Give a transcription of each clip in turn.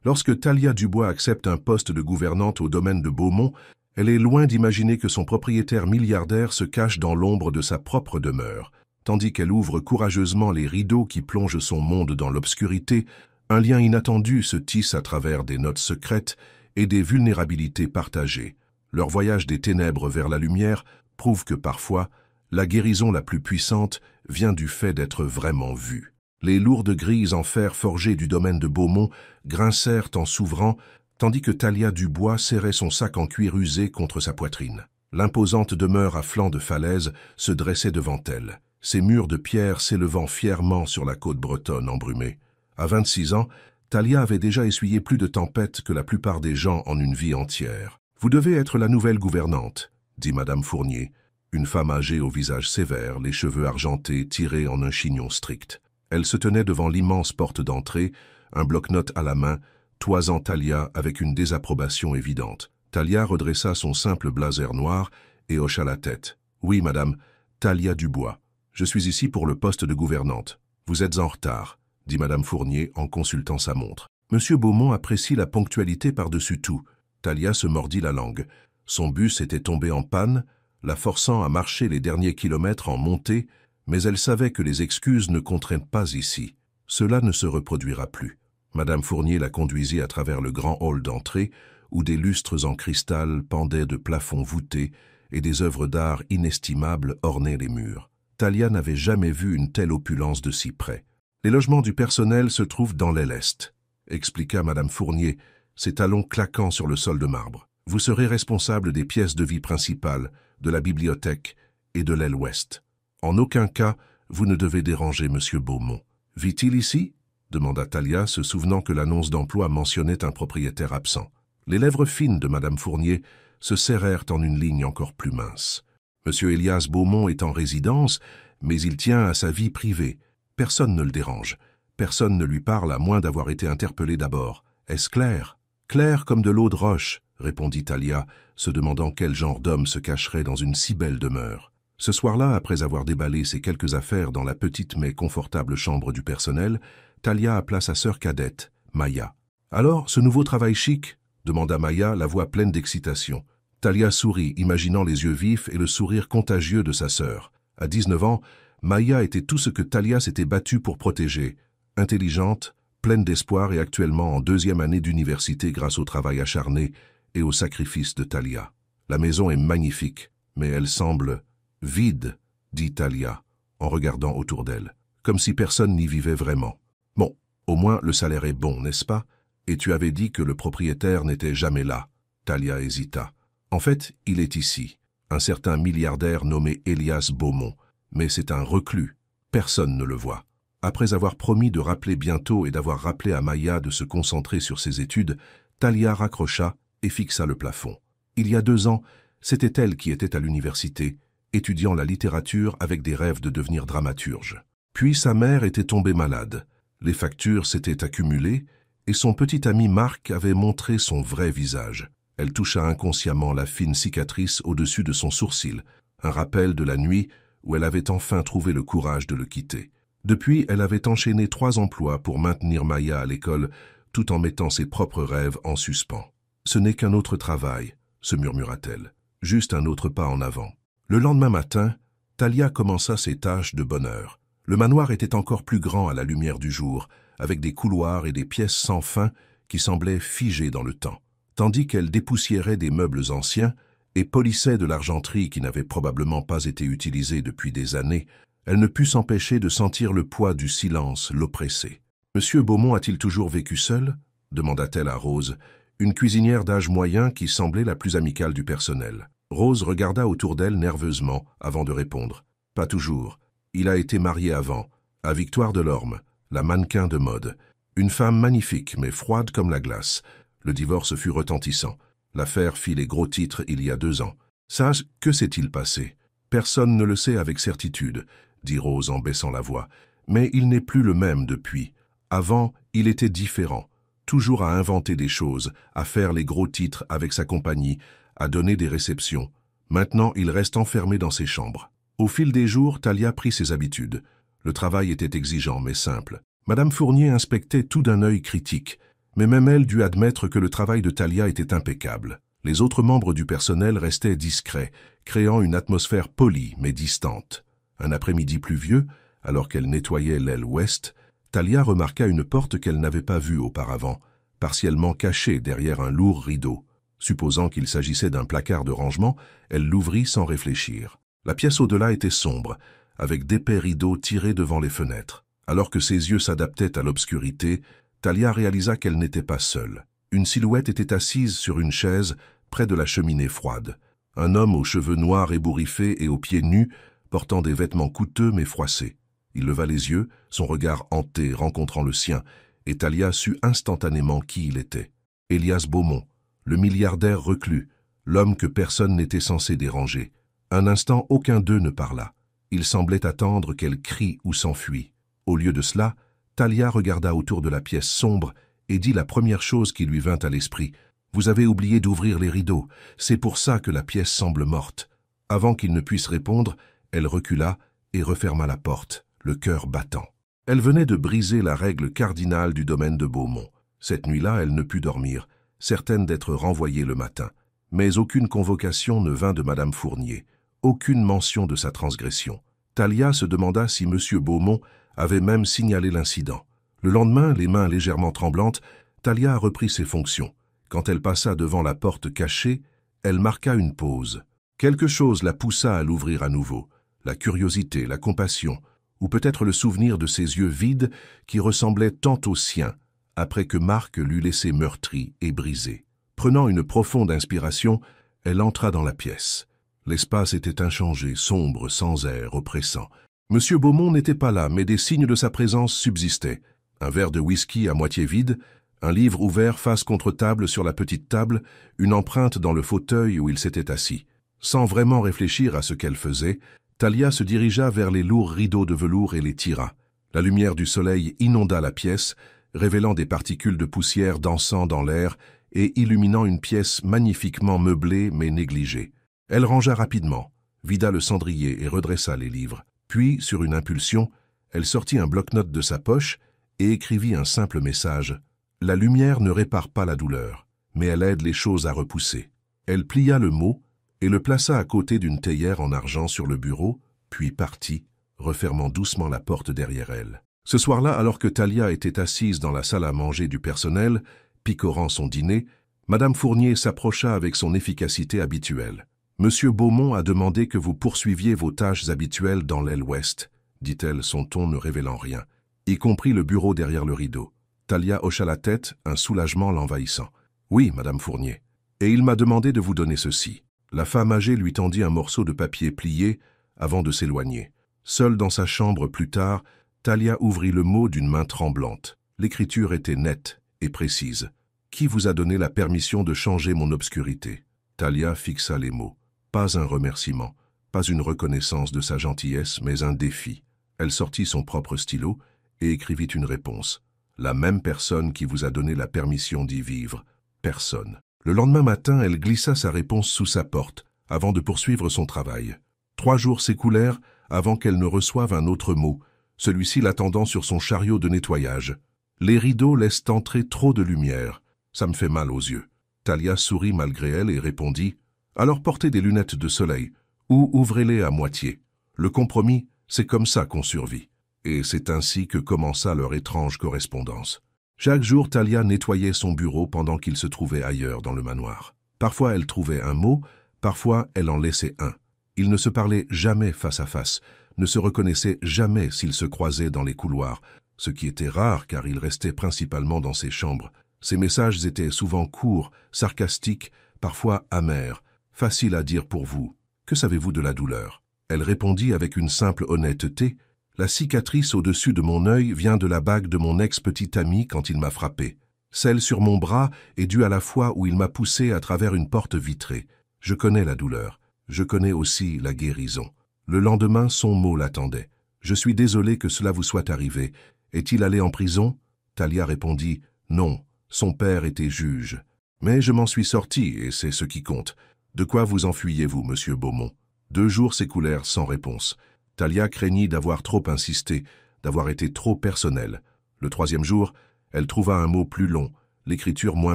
Lorsque Talia Dubois accepte un poste de gouvernante au domaine de Beaumont, elle est loin d'imaginer que son propriétaire milliardaire se cache dans l'ombre de sa propre demeure. Tandis qu'elle ouvre courageusement les rideaux qui plongent son monde dans l'obscurité, un lien inattendu se tisse à travers des notes secrètes et des vulnérabilités partagées. Leur voyage des ténèbres vers la lumière prouve que parfois, la guérison la plus puissante vient du fait d'être vraiment vue. Les lourdes grilles en fer forgé du domaine de Beaumont grincèrent en s'ouvrant, tandis que Talia Dubois serrait son sac en cuir usé contre sa poitrine. L'imposante demeure à flanc de falaise se dressait devant elle, ses murs de pierre s'élevant fièrement sur la côte bretonne embrumée. À 26 ans, Talia avait déjà essuyé plus de tempêtes que la plupart des gens en une vie entière. « Vous devez être la nouvelle gouvernante », dit Madame Fournier, une femme âgée au visage sévère, les cheveux argentés tirés en un chignon strict. Elle se tenait devant l'immense porte d'entrée, un bloc-notes à la main, toisant Talia avec une désapprobation évidente. Talia redressa son simple blazer noir et hocha la tête. « Oui, madame, Talia Dubois. Je suis ici pour le poste de gouvernante. Vous êtes en retard, » dit madame Fournier en consultant sa montre. Monsieur Beaumont apprécie la ponctualité par-dessus tout. Talia se mordit la langue. Son bus était tombé en panne, la forçant à marcher les derniers kilomètres en montée, mais elle savait que les excuses ne compteraient pas ici. Cela ne se reproduira plus. Madame Fournier la conduisit à travers le grand hall d'entrée, où des lustres en cristal pendaient de plafonds voûtés et des œuvres d'art inestimables ornaient les murs. Talia n'avait jamais vu une telle opulence de si près. « Les logements du personnel se trouvent dans l'aile est », expliqua madame Fournier, ses talons claquant sur le sol de marbre. « Vous serez responsable des pièces de vie principales, de la bibliothèque et de l'aile ouest. En aucun cas, vous ne devez déranger monsieur Beaumont. Vit-il ici ?» demanda Talia, se souvenant que l'annonce d'emploi mentionnait un propriétaire absent. Les lèvres fines de madame Fournier se serrèrent en une ligne encore plus mince. Monsieur Elias Beaumont est en résidence, mais il tient à sa vie privée. Personne ne le dérange. Personne ne lui parle à moins d'avoir été interpellé d'abord. Est-ce clair? Clair comme de l'eau de roche, répondit Talia, se demandant quel genre d'homme se cacherait dans une si belle demeure. Ce soir-là, après avoir déballé ses quelques affaires dans la petite mais confortable chambre du personnel, Talia appela sa sœur cadette, Maya. « Alors, ce nouveau travail chic ?» demanda Maya, la voix pleine d'excitation. Talia sourit, imaginant les yeux vifs et le sourire contagieux de sa sœur. À 19 ans, Maya était tout ce que Talia s'était battue pour protéger. Intelligente, pleine d'espoir et actuellement en 2e année d'université grâce au travail acharné et au sacrifice de Talia. « La maison est magnifique, mais elle semble vide, » dit Talia, en regardant autour d'elle, comme si personne n'y vivait vraiment. « Bon, au moins le salaire est bon, n'est-ce pas? Et tu avais dit que le propriétaire n'était jamais là. » Talia hésita. « En fait, il est ici, un certain milliardaire nommé Elias Beaumont, mais c'est un reclus. Personne ne le voit. » Après avoir promis de rappeler bientôt et d'avoir rappelé à Maya de se concentrer sur ses études, Talia raccrocha et fixa le plafond. Il y a 2 ans, c'était elle qui était à l'université, étudiant la littérature avec des rêves de devenir dramaturge. Puis sa mère était tombée malade. Les factures s'étaient accumulées et son petit ami Marc avait montré son vrai visage. Elle toucha inconsciemment la fine cicatrice au-dessus de son sourcil, un rappel de la nuit où elle avait enfin trouvé le courage de le quitter. Depuis, elle avait enchaîné 3 emplois pour maintenir Maya à l'école, tout en mettant ses propres rêves en suspens. « Ce n'est qu'un autre travail », se murmura-t-elle, « juste un autre pas en avant. » Le lendemain matin, Talia commença ses tâches de bonne heure. Le manoir était encore plus grand à la lumière du jour, avec des couloirs et des pièces sans fin qui semblaient figées dans le temps. Tandis qu'elle dépoussiérait des meubles anciens et polissait de l'argenterie qui n'avait probablement pas été utilisée depuis des années, elle ne put s'empêcher de sentir le poids du silence l'oppresser. « Monsieur Beaumont a-t-il toujours vécu seul ?» demanda-t-elle à Rose, une cuisinière d'âge moyen qui semblait la plus amicale du personnel. Rose regarda autour d'elle nerveusement avant de répondre. « Pas toujours. Il a été marié avant, à Victoire Delorme, la mannequin de mode. Une femme magnifique mais froide comme la glace. Le divorce fut retentissant. L'affaire fit les gros titres il y a 2 ans. Ça, que s'est-il passé? Personne ne le sait avec certitude, dit Rose en baissant la voix. Mais il n'est plus le même depuis. Avant, il était différent. Toujours à inventer des choses, à faire les gros titres avec sa compagnie, à donner des réceptions. Maintenant, il reste enfermé dans ses chambres. Au fil des jours, Talia prit ses habitudes. Le travail était exigeant mais simple. Madame Fournier inspectait tout d'un œil critique, Mais même elle dut admettre que le travail de Talia était impeccable. Les autres membres du personnel restaient discrets, créant une atmosphère polie mais distante. Un après-midi pluvieux, alors qu'elle nettoyait l'aile ouest, Talia remarqua une porte qu'elle n'avait pas vue auparavant, partiellement cachée derrière un lourd rideau. Supposant qu'il s'agissait d'un placard de rangement, elle l'ouvrit sans réfléchir. La pièce au-delà était sombre, avec d'épais rideaux tirés devant les fenêtres. Alors que ses yeux s'adaptaient à l'obscurité, Talia réalisa qu'elle n'était pas seule. Une silhouette était assise sur une chaise près de la cheminée froide. Un homme aux cheveux noirs ébouriffés et aux pieds nus, portant des vêtements coûteux mais froissés. Il leva les yeux, son regard hanté rencontrant le sien, et Talia sut instantanément qui il était. Elias Beaumont, le milliardaire reclus, l'homme que personne n'était censé déranger. Un instant, aucun d'eux ne parla. Il semblait attendre qu'elle crie ou s'enfuit. Au lieu de cela, Talia regarda autour de la pièce sombre et dit la première chose qui lui vint à l'esprit. « Vous avez oublié d'ouvrir les rideaux, c'est pour ça que la pièce semble morte. » Avant qu'il ne puisse répondre, elle recula et referma la porte, le cœur battant. Elle venait de briser la règle cardinale du domaine de Beaumont. Cette nuit-là, elle ne put dormir, certaine d'être renvoyée le matin. Mais aucune convocation ne vint de Madame Fournier, aucune mention de sa transgression. Talia se demanda si M. Beaumont avait même signalé l'incident. Le lendemain, les mains légèrement tremblantes, Talia reprit ses fonctions. Quand elle passa devant la porte cachée, elle marqua une pause. Quelque chose la poussa à l'ouvrir à nouveau. La curiosité, la compassion, ou peut-être le souvenir de ses yeux vides qui ressemblaient tant aux siens, après que Marc l'eut laissé meurtri et brisé. Prenant une profonde inspiration, elle entra dans la pièce. L'espace était inchangé, sombre, sans air, oppressant. Monsieur Beaumont n'était pas là, mais des signes de sa présence subsistaient. Un verre de whisky à moitié vide, un livre ouvert face contre table sur la petite table, une empreinte dans le fauteuil où il s'était assis. Sans vraiment réfléchir à ce qu'elle faisait, Talia se dirigea vers les lourds rideaux de velours et les tira. La lumière du soleil inonda la pièce, révélant des particules de poussière dansant dans l'air et illuminant une pièce magnifiquement meublée mais négligée. Elle rangea rapidement, vida le cendrier et redressa les livres. Puis, sur une impulsion, elle sortit un bloc-notes de sa poche et écrivit un simple message. « La lumière ne répare pas la douleur, mais elle aide les choses à repousser. » Elle plia le mot et le plaça à côté d'une théière en argent sur le bureau, puis partit, refermant doucement la porte derrière elle. Ce soir-là, alors que Talia était assise dans la salle à manger du personnel, picorant son dîner, Madame Fournier s'approcha avec son efficacité habituelle. « Monsieur Beaumont a demandé que vous poursuiviez vos tâches habituelles dans l'aile ouest, » dit-elle, son ton ne révélant rien, y compris le bureau derrière le rideau. Talia hocha la tête, un soulagement l'envahissant. « Oui, Madame Fournier. Et il m'a demandé de vous donner ceci. » La femme âgée lui tendit un morceau de papier plié avant de s'éloigner. Seule dans sa chambre plus tard, Talia ouvrit le mot d'une main tremblante. L'écriture était nette et précise. « Qui vous a donné la permission de changer mon obscurité ?» Talia fixa les mots. Pas un remerciement, pas une reconnaissance de sa gentillesse, mais un défi. Elle sortit son propre stylo et écrivit une réponse. « La même personne qui vous a donné la permission d'y vivre. Personne. » Le lendemain matin, elle glissa sa réponse sous sa porte, avant de poursuivre son travail. 3 jours s'écoulèrent avant qu'elle ne reçoive un autre mot, celui-ci l'attendant sur son chariot de nettoyage. « Les rideaux laissent entrer trop de lumière. Ça me fait mal aux yeux. » Talia sourit malgré elle et répondit « Alors portez des lunettes de soleil, ou ouvrez-les à moitié. Le compromis, c'est comme ça qu'on survit. » Et c'est ainsi que commença leur étrange correspondance. Chaque jour, Talia nettoyait son bureau pendant qu'il se trouvait ailleurs dans le manoir. Parfois, elle trouvait un mot, parfois, elle en laissait un. Ils ne se parlaient jamais face à face, ne se reconnaissaient jamais s'ils se croisaient dans les couloirs, ce qui était rare car il restait principalement dans ses chambres. Ses messages étaient souvent courts, sarcastiques, parfois amers. « Facile à dire pour vous. Que savez-vous de la douleur ?» Elle répondit avec une simple honnêteté. « La cicatrice au-dessus de mon œil vient de la bague de mon ex-petit ami quand il m'a frappé. Celle sur mon bras est due à la fois où il m'a poussé à travers une porte vitrée. Je connais la douleur. Je connais aussi la guérison. » Le lendemain, son mot l'attendait. « Je suis désolé que cela vous soit arrivé. Est-il allé en prison ?» Talia répondit « Non, son père était juge. Mais je m'en suis sorti et c'est ce qui compte. De quoi vous enfuyez-vous, monsieur Beaumont ?» 2 jours s'écoulèrent sans réponse. Talia craignit d'avoir trop insisté, d'avoir été trop personnelle. Le 3e jour, elle trouva un mot plus long, l'écriture moins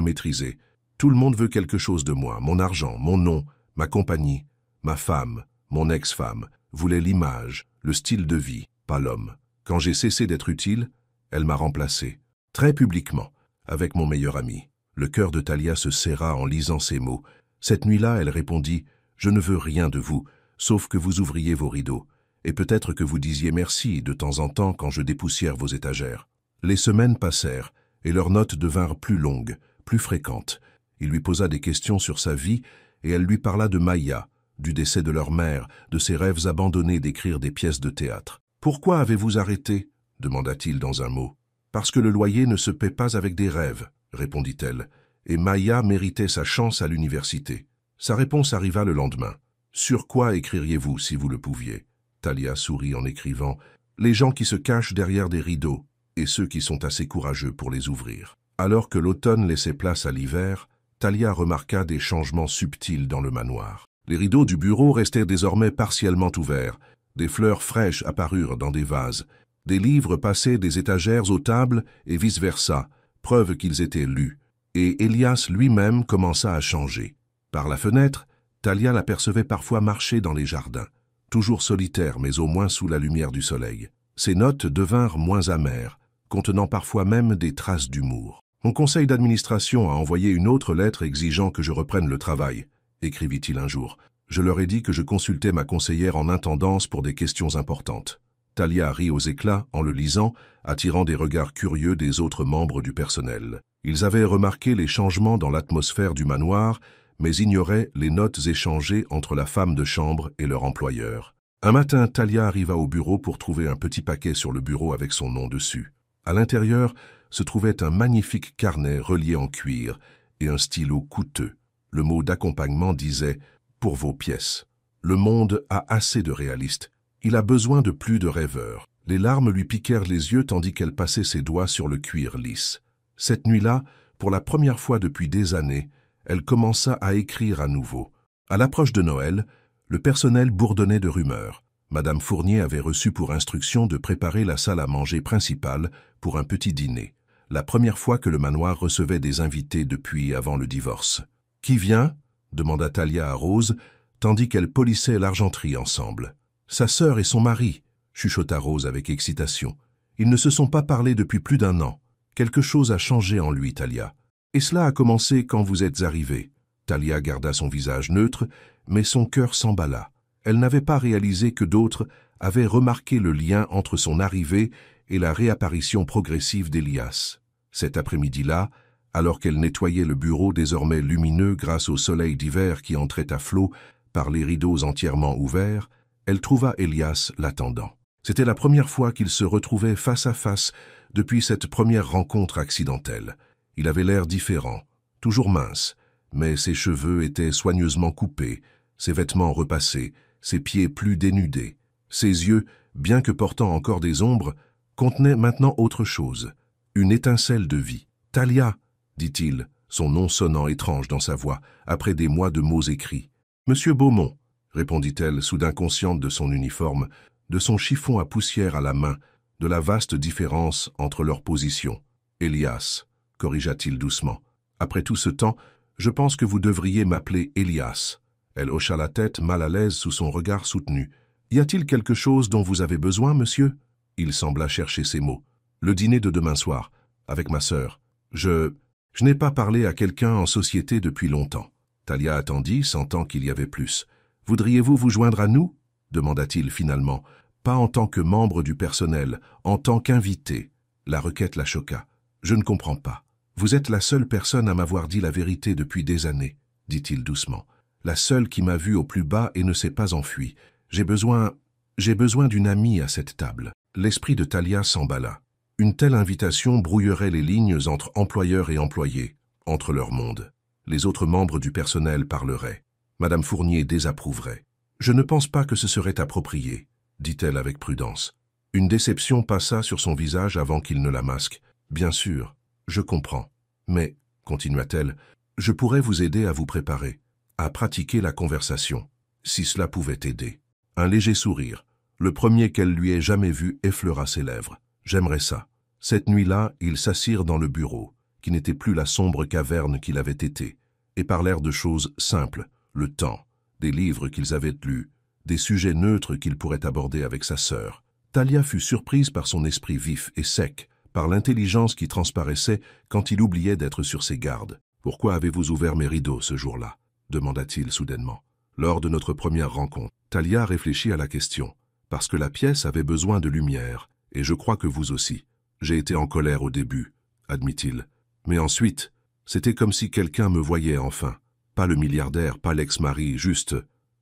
maîtrisée. Tout le monde veut quelque chose de moi, mon argent, mon nom, ma compagnie, ma femme, mon ex-femme, voulait l'image, le style de vie, pas l'homme. Quand j'ai cessé d'être utile, elle m'a remplacé, très publiquement, avec mon meilleur ami. Le cœur de Talia se serra en lisant ces mots. Cette nuit-là, elle répondit « Je ne veux rien de vous, sauf que vous ouvriez vos rideaux, et peut-être que vous disiez merci de temps en temps quand je dépoussière vos étagères. » Les semaines passèrent, et leurs notes devinrent plus longues, plus fréquentes. Il lui posa des questions sur sa vie, et elle lui parla de Maya, du décès de leur mère, de ses rêves abandonnés d'écrire des pièces de théâtre. « Pourquoi avez-vous arrêté » demanda-t-il dans un mot. « Parce que le loyer ne se paie pas avec des rêves », répondit-elle, et Maya méritait sa chance à l'université. Sa réponse arriva le lendemain. « Sur quoi écririez-vous si vous le pouviez ?» Talia sourit en écrivant « Les gens qui se cachent derrière des rideaux et ceux qui sont assez courageux pour les ouvrir. » Alors que l'automne laissait place à l'hiver, Talia remarqua des changements subtils dans le manoir. Les rideaux du bureau restèrent désormais partiellement ouverts, des fleurs fraîches apparurent dans des vases, des livres passaient des étagères aux tables et vice-versa, preuve qu'ils étaient lus, et Elias lui-même commença à changer. Par la fenêtre, Talia l'apercevait parfois marcher dans les jardins, toujours solitaire mais au moins sous la lumière du soleil. Ses notes devinrent moins amères, contenant parfois même des traces d'humour. « Mon conseil d'administration a envoyé une autre lettre exigeant que je reprenne le travail, » écrivit-il un jour. « Je leur ai dit que je consultais ma conseillère en intendance pour des questions importantes. » Talia rit aux éclats en le lisant, attirant des regards curieux des autres membres du personnel. Ils avaient remarqué les changements dans l'atmosphère du manoir, mais ignoraient les notes échangées entre la femme de chambre et leur employeur. Un matin, Talia arriva au bureau pour trouver un petit paquet sur le bureau avec son nom dessus. À l'intérieur se trouvait un magnifique carnet relié en cuir et un stylo coûteux. Le mot d'accompagnement disait « Pour vos pièces ». Le monde a assez de réalistes. Il a besoin de plus de rêveurs. Les larmes lui piquèrent les yeux tandis qu'elle passait ses doigts sur le cuir lisse. Cette nuit-là, pour la première fois depuis des années, elle commença à écrire à nouveau. À l'approche de Noël, le personnel bourdonnait de rumeurs. Madame Fournier avait reçu pour instruction de préparer la salle à manger principale pour un petit dîner. La première fois que le manoir recevait des invités depuis avant le divorce. « Qui vient ?» demanda Talia à Rose, tandis qu'elles polissaient l'argenterie ensemble. « Sa sœur et son mari » chuchota Rose avec excitation. « Ils ne se sont pas parlé depuis plus d'1 an. Quelque chose a changé en lui, Talia. Et cela a commencé quand vous êtes arrivée. » Talia garda son visage neutre, mais son cœur s'emballa. Elle n'avait pas réalisé que d'autres avaient remarqué le lien entre son arrivée et la réapparition progressive d'Elias. Cet après-midi-là, alors qu'elle nettoyait le bureau désormais lumineux grâce au soleil d'hiver qui entrait à flot par les rideaux entièrement ouverts, elle trouva Elias l'attendant. C'était la première fois qu'ils se retrouvaient face à face depuis cette première rencontre accidentelle. Il avait l'air différent, toujours mince, mais ses cheveux étaient soigneusement coupés, ses vêtements repassés, ses pieds plus dénudés. Ses yeux, bien que portant encore des ombres, contenaient maintenant autre chose, une étincelle de vie. « Talia !» dit-il, son nom sonnant étrange dans sa voix, après des mois de mots écrits. « Monsieur Beaumont !» répondit-elle, soudain consciente de son uniforme, de son chiffon à poussière à la main, de la vaste différence entre leurs positions. « Elias !» corrigea-t-il doucement. « Après tout ce temps, je pense que vous devriez m'appeler Elias. » Elle hocha la tête, mal à l'aise sous son regard soutenu. « Y a-t-il quelque chose dont vous avez besoin, monsieur ?» Il sembla chercher ses mots. « Le dîner de demain soir, avec ma sœur. Je n'ai pas parlé à quelqu'un en société depuis longtemps. » Talia attendit, sentant qu'il y avait plus. « Voudriez-vous vous joindre à nous ?» demanda-t-il finalement. « Pas en tant que membre du personnel, en tant qu'invité. » La requête la choqua. « Je ne comprends pas. Vous êtes la seule personne à m'avoir dit la vérité depuis des années, » dit-il doucement. « La seule qui m'a vu au plus bas et ne s'est pas enfuie. J'ai besoin d'une amie à cette table. » L'esprit de Talia s'emballa. Une telle invitation brouillerait les lignes entre employeurs et employés, entre leurs mondes. Les autres membres du personnel parleraient. Madame Fournier désapprouverait. « Je ne pense pas que ce serait approprié, » dit-elle avec prudence. Une déception passa sur son visage avant qu'il ne la masque. « Bien sûr, je comprends. Mais, continua-t-elle, je pourrais vous aider à vous préparer, à pratiquer la conversation, si cela pouvait aider. » Un léger sourire, le premier qu'elle lui ait jamais vu, effleura ses lèvres. « J'aimerais ça. » Cette nuit-là, ils s'assirent dans le bureau, qui n'était plus la sombre caverne qu'il avait été, et parlèrent de choses simples, le temps, des livres qu'ils avaient lus, des sujets neutres qu'il pourrait aborder avec sa sœur. Talia fut surprise par son esprit vif et sec, par l'intelligence qui transparaissait quand il oubliait d'être sur ses gardes. « Pourquoi avez-vous ouvert mes rideaux ce jour-là » demanda-t-il soudainement. Lors de notre première rencontre, Talia réfléchit à la question. « Parce que la pièce avait besoin de lumière, et je crois que vous aussi. J'ai été en colère au début, admit-il. Mais ensuite, c'était comme si quelqu'un me voyait enfin. Pas le milliardaire, pas l'ex-mari, juste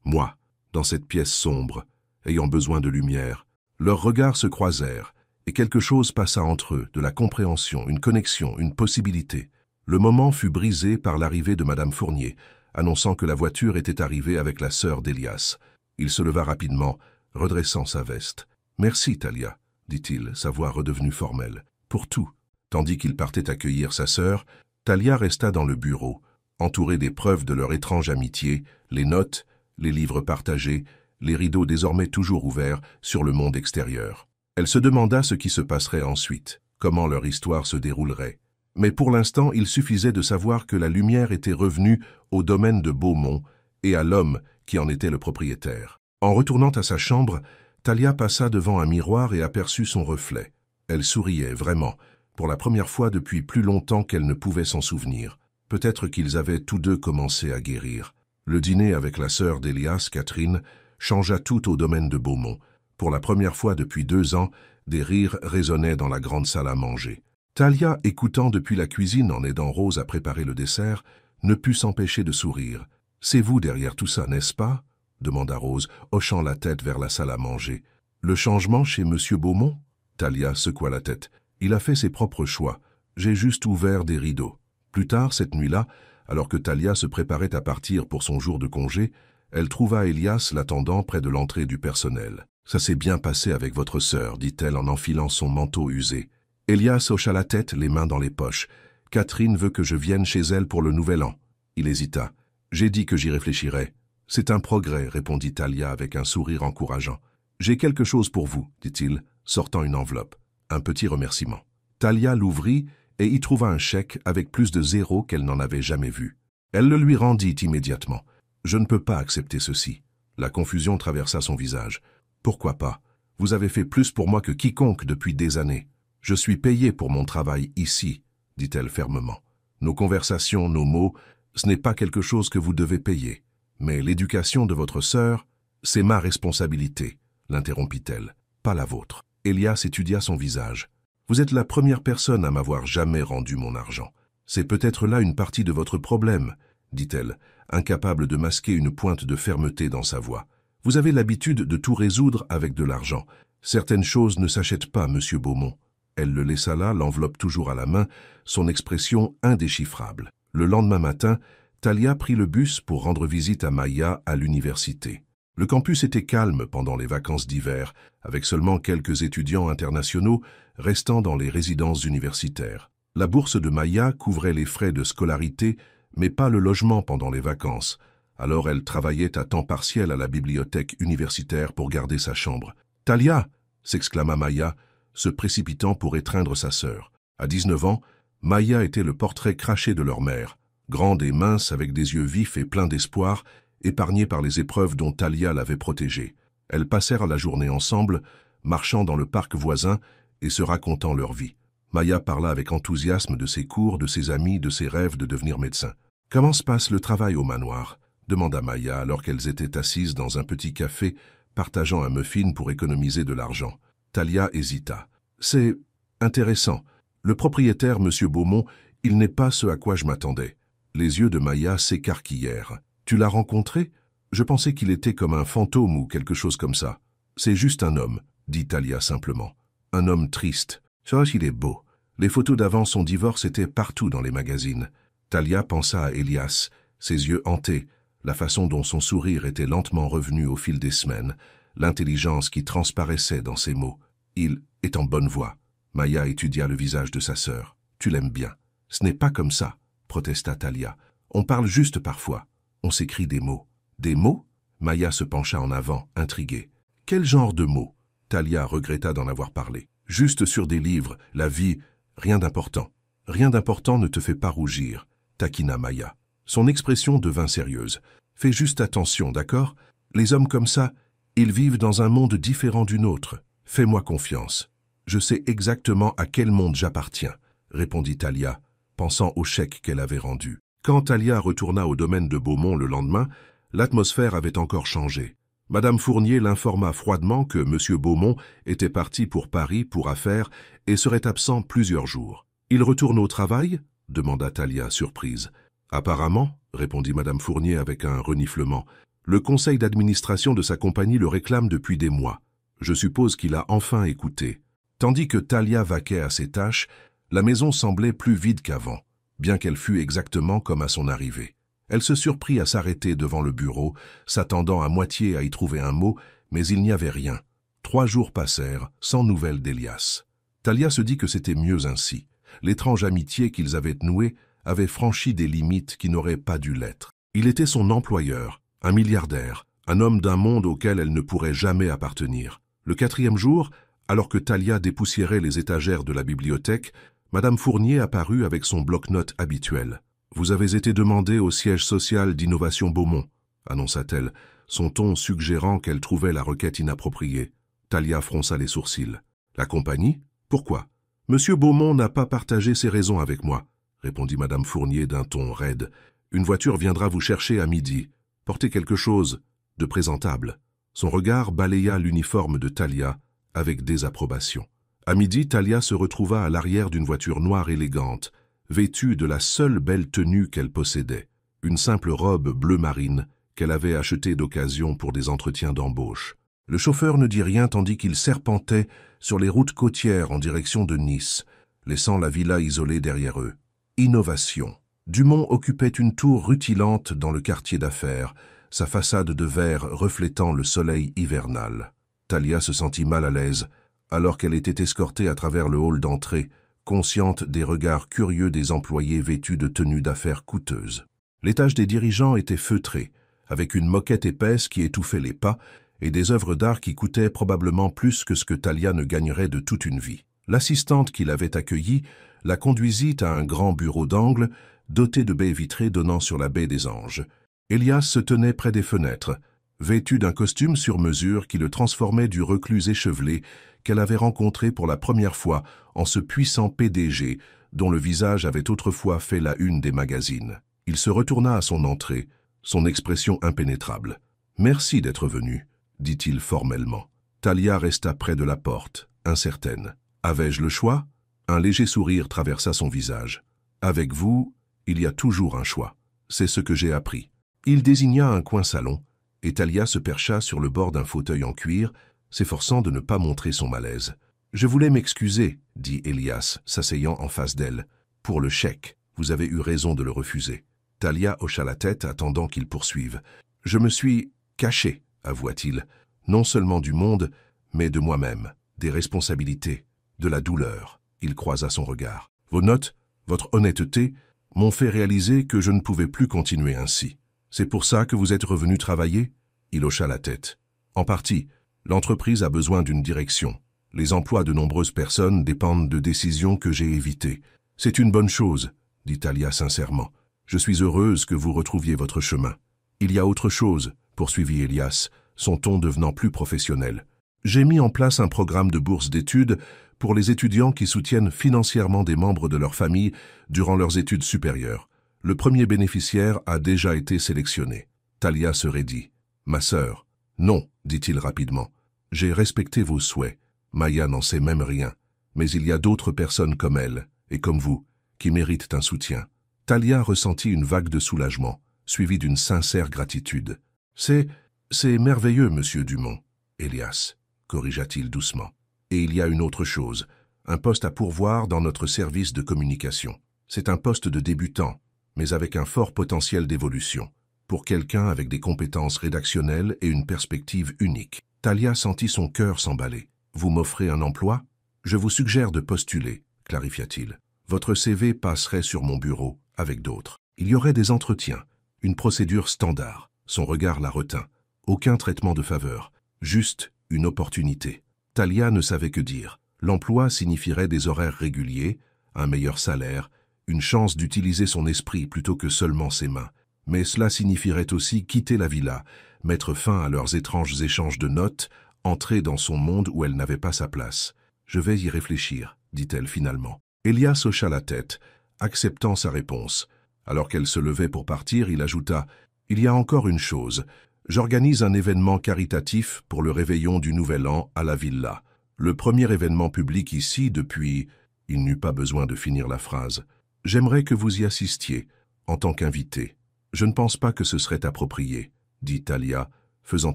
moi, dans cette pièce sombre, ayant besoin de lumière. » Leurs regards se croisèrent, et quelque chose passa entre eux, de la compréhension, une connexion, une possibilité. Le moment fut brisé par l'arrivée de Madame Fournier, annonçant que la voiture était arrivée avec la sœur d'Elias. Il se leva rapidement, redressant sa veste. « Merci, Talia, » dit-il, sa voix redevenue formelle, « pour tout. » Tandis qu'il partait accueillir sa sœur, Talia resta dans le bureau, entourée des preuves de leur étrange amitié, les notes, les livres partagés, les rideaux désormais toujours ouverts sur le monde extérieur. Elle se demanda ce qui se passerait ensuite, comment leur histoire se déroulerait. Mais pour l'instant, il suffisait de savoir que la lumière était revenue au domaine de Beaumont et à l'homme qui en était le propriétaire. En retournant à sa chambre, Talia passa devant un miroir et aperçut son reflet. Elle souriait, vraiment, pour la première fois depuis plus longtemps qu'elle ne pouvait s'en souvenir. Peut-être qu'ils avaient tous deux commencé à guérir. Le dîner avec la sœur d'Elias, Catherine, changea tout au domaine de Beaumont. Pour la première fois depuis 2 ans, des rires résonnaient dans la grande salle à manger. Talia, écoutant depuis la cuisine en aidant Rose à préparer le dessert, ne put s'empêcher de sourire. « C'est vous derrière tout ça, n'est-ce pas » demanda Rose, hochant la tête vers la salle à manger. « Le changement chez Monsieur Beaumont » Talia secoua la tête. « Il a fait ses propres choix. J'ai juste ouvert des rideaux. » Plus tard, cette nuit-là, alors que Talia se préparait à partir pour son jour de congé, elle trouva Elias l'attendant près de l'entrée du personnel. « Ça s'est bien passé avec votre sœur, dit-elle en enfilant son manteau usé. Elias hocha la tête, les mains dans les poches. « Catherine veut que je vienne chez elle pour le nouvel an. » Il hésita. « J'ai dit que j'y réfléchirais. »« C'est un progrès, » répondit Talia avec un sourire encourageant. « J'ai quelque chose pour vous, dit-il, sortant une enveloppe. Un petit remerciement. » Talia l'ouvrit et y trouva un chèque avec plus de zéros qu'elle n'en avait jamais vu. Elle le lui rendit immédiatement. « Je ne peux pas accepter ceci. » La confusion traversa son visage. « Pourquoi pas? Vous avez fait plus pour moi que quiconque depuis des années. Je suis payée pour mon travail ici, » dit-elle fermement. « Nos conversations, nos mots, ce n'est pas quelque chose que vous devez payer. Mais l'éducation de votre sœur, c'est ma responsabilité, » l'interrompit-elle, « pas la vôtre. » Elias étudia son visage. « Vous êtes la première personne à m'avoir jamais rendu mon argent. C'est peut-être là une partie de votre problème, » dit-elle, incapable de masquer une pointe de fermeté dans sa voix. « Vous avez l'habitude de tout résoudre avec de l'argent. Certaines choses ne s'achètent pas, Monsieur Beaumont. » Elle le laissa là, l'enveloppe toujours à la main, son expression indéchiffrable. Le lendemain matin, Talia prit le bus pour rendre visite à Maya à l'université. Le campus était calme pendant les vacances d'hiver, avec seulement quelques étudiants internationaux restant dans les résidences universitaires. La bourse de Maya couvrait les frais de scolarité, mais pas le logement pendant les vacances. Alors elle travaillait à temps partiel à la bibliothèque universitaire pour garder sa chambre. « Talia !» s'exclama Maya, se précipitant pour étreindre sa sœur. À 19 ans, Maya était le portrait craché de leur mère, grande et mince avec des yeux vifs et pleins d'espoir, épargnée par les épreuves dont Talia l'avait protégée. Elles passèrent la journée ensemble, marchant dans le parc voisin et se racontant leur vie. Maya parla avec enthousiasme de ses cours, de ses amis, de ses rêves de devenir médecin. « Comment se passe le travail au manoir ?» demanda Maya alors qu'elles étaient assises dans un petit café, partageant un muffin pour économiser de l'argent. Talia hésita. « C'est intéressant. Le propriétaire, Monsieur Beaumont, il n'est pas ce à quoi je m'attendais. » Les yeux de Maya s'écarquillèrent. « Tu l'as rencontré? Je pensais qu'il était comme un fantôme ou quelque chose comme ça. »« C'est juste un homme, » dit Talia simplement. « Un homme triste. C'est vrai qu'il est beau. Les photos d'avant son divorce étaient partout dans les magazines. » Talia pensa à Elias, ses yeux hantés, la façon dont son sourire était lentement revenu au fil des semaines, l'intelligence qui transparaissait dans ses mots. « Il est en bonne voie. » Maya étudia le visage de sa sœur. « Tu l'aimes bien. »« Ce n'est pas comme ça, » protesta Talia. « On parle juste parfois. On s'écrit des mots. »« Des mots ?» Maya se pencha en avant, intriguée. « Quel genre de mots ?» Talia regretta d'en avoir parlé. « Juste sur des livres, la vie, rien d'important. » Rien d'important ne te fait pas rougir, taquina Maya. Son expression devint sérieuse. Fais juste attention, d'accord? Les hommes comme ça, ils vivent dans un monde différent du nôtre. Fais-moi confiance. Je sais exactement à quel monde j'appartiens, répondit Talia, pensant au chèque qu'elle avait rendu. Quand Talia retourna au domaine de Beaumont le lendemain, l'atmosphère avait encore changé. Madame Fournier l'informa froidement que M. Beaumont était parti pour Paris pour affaires et serait absent plusieurs jours. « Il retourne au travail » demanda Talia, surprise. « Apparemment, » répondit Madame Fournier avec un reniflement. « Le conseil d'administration de sa compagnie le réclame depuis des mois. Je suppose qu'il a enfin écouté. » Tandis que Talia vaquait à ses tâches, la maison semblait plus vide qu'avant, bien qu'elle fût exactement comme à son arrivée. Elle se surprit à s'arrêter devant le bureau, s'attendant à moitié à y trouver un mot, mais il n'y avait rien. 3 jours passèrent, sans nouvelles d'Elias. Talia se dit que c'était mieux ainsi. L'étrange amitié qu'ils avaient nouée avait franchi des limites qui n'auraient pas dû l'être. Il était son employeur, un milliardaire, un homme d'un monde auquel elle ne pourrait jamais appartenir. Le 4e jour, alors que Talia dépoussiérait les étagères de la bibliothèque, Madame Fournier apparut avec son bloc-notes habituel. « Vous avez été demandé au siège social d'Innovation Beaumont », annonça-t-elle, son ton suggérant qu'elle trouvait la requête inappropriée. Talia fronça les sourcils. « La compagnie? Pourquoi? »« Monsieur Beaumont n'a pas partagé ses raisons avec moi, » répondit Madame Fournier d'un ton raide. « Une voiture viendra vous chercher à midi. Portez quelque chose de présentable. » Son regard balaya l'uniforme de Talia avec désapprobation. À midi, Talia se retrouva à l'arrière d'une voiture noire élégante, vêtue de la seule belle tenue qu'elle possédait, une simple robe bleu marine qu'elle avait achetée d'occasion pour des entretiens d'embauche. Le chauffeur ne dit rien tandis qu'il serpentait sur les routes côtières en direction de Nice, laissant la villa isolée derrière eux. Innovation. Dumont occupait une tour rutilante dans le quartier d'affaires, sa façade de verre reflétant le soleil hivernal. Talia se sentit mal à l'aise, alors qu'elle était escortée à travers le hall d'entrée, consciente des regards curieux des employés vêtus de tenues d'affaires coûteuses. L'étage des dirigeants était feutré, avec une moquette épaisse qui étouffait les pas et des œuvres d'art qui coûtaient probablement plus que ce que Talia ne gagnerait de toute une vie. L'assistante qui l'avait accueillie la conduisit à un grand bureau d'angle, doté de baies vitrées donnant sur la baie des Anges. Elias se tenait près des fenêtres, vêtu d'un costume sur mesure qui le transformait du reclus échevelé qu'elle avait rencontré pour la première fois en ce puissant PDG dont le visage avait autrefois fait la une des magazines. Il se retourna à son entrée, son expression impénétrable. « Merci d'être venu », dit-il formellement. Talia resta près de la porte, incertaine. « Avais-je le choix ?» Un léger sourire traversa son visage. « Avec vous, il y a toujours un choix. C'est ce que j'ai appris. » Il désigna un coin salon, et Talia se percha sur le bord d'un fauteuil en cuir, s'efforçant de ne pas montrer son malaise. « Je voulais m'excuser, » dit Elias, s'asseyant en face d'elle. « Pour le chèque, vous avez eu raison de le refuser. » Talia hocha la tête, attendant qu'il poursuive. « Je me suis caché, » avoua-t-il, « non seulement du monde, mais de moi-même, des responsabilités, de la douleur. » Il croisa son regard. « Vos notes, votre honnêteté, m'ont fait réaliser que je ne pouvais plus continuer ainsi. C'est pour ça que vous êtes revenu travailler ?» Il hocha la tête. « En partie. L'entreprise a besoin d'une direction. Les emplois de nombreuses personnes dépendent de décisions que j'ai évitées. C'est une bonne chose, » dit Talia sincèrement. « Je suis heureuse que vous retrouviez votre chemin. Il y a autre chose, » poursuivit Elias, son ton devenant plus professionnel. « J'ai mis en place un programme de bourse d'études pour les étudiants qui soutiennent financièrement des membres de leur famille durant leurs études supérieures. Le premier bénéficiaire a déjà été sélectionné. » Talia se raidit. « Ma sœur. »« Non, » dit-il rapidement. « J'ai respecté vos souhaits. Maya n'en sait même rien. Mais il y a d'autres personnes comme elle, et comme vous, qui méritent un soutien. » Talia ressentit une vague de soulagement, suivie d'une sincère gratitude. « C'est merveilleux, monsieur Dumont. » Elias, corrigea-t-il doucement. « Et il y a une autre chose, un poste à pourvoir dans notre service de communication. C'est un poste de débutant, mais avec un fort potentiel d'évolution, pour quelqu'un avec des compétences rédactionnelles et une perspective unique. » Talia sentit son cœur s'emballer. « Vous m'offrez un emploi? Je vous suggère de postuler, » clarifia-t-il. « Votre CV passerait sur mon bureau, avec d'autres. Il y aurait des entretiens, une procédure standard. » Son regard la retint. Aucun traitement de faveur, juste une opportunité. Talia ne savait que dire. L'emploi signifierait des horaires réguliers, un meilleur salaire, une chance d'utiliser son esprit plutôt que seulement ses mains. Mais cela signifierait aussi quitter la villa, mettre fin à leurs étranges échanges de notes, entrer dans son monde où elle n'avait pas sa place. « Je vais y réfléchir », dit-elle finalement. Elias hocha la tête, acceptant sa réponse. Alors qu'elle se levait pour partir, il ajouta « Il y a encore une chose. J'organise un événement caritatif pour le réveillon du Nouvel An à la villa. Le premier événement public ici depuis… » Il n'eut pas besoin de finir la phrase. « J'aimerais que vous y assistiez, en tant qu'invité. Je ne pense pas que ce serait approprié, » dit Talia, faisant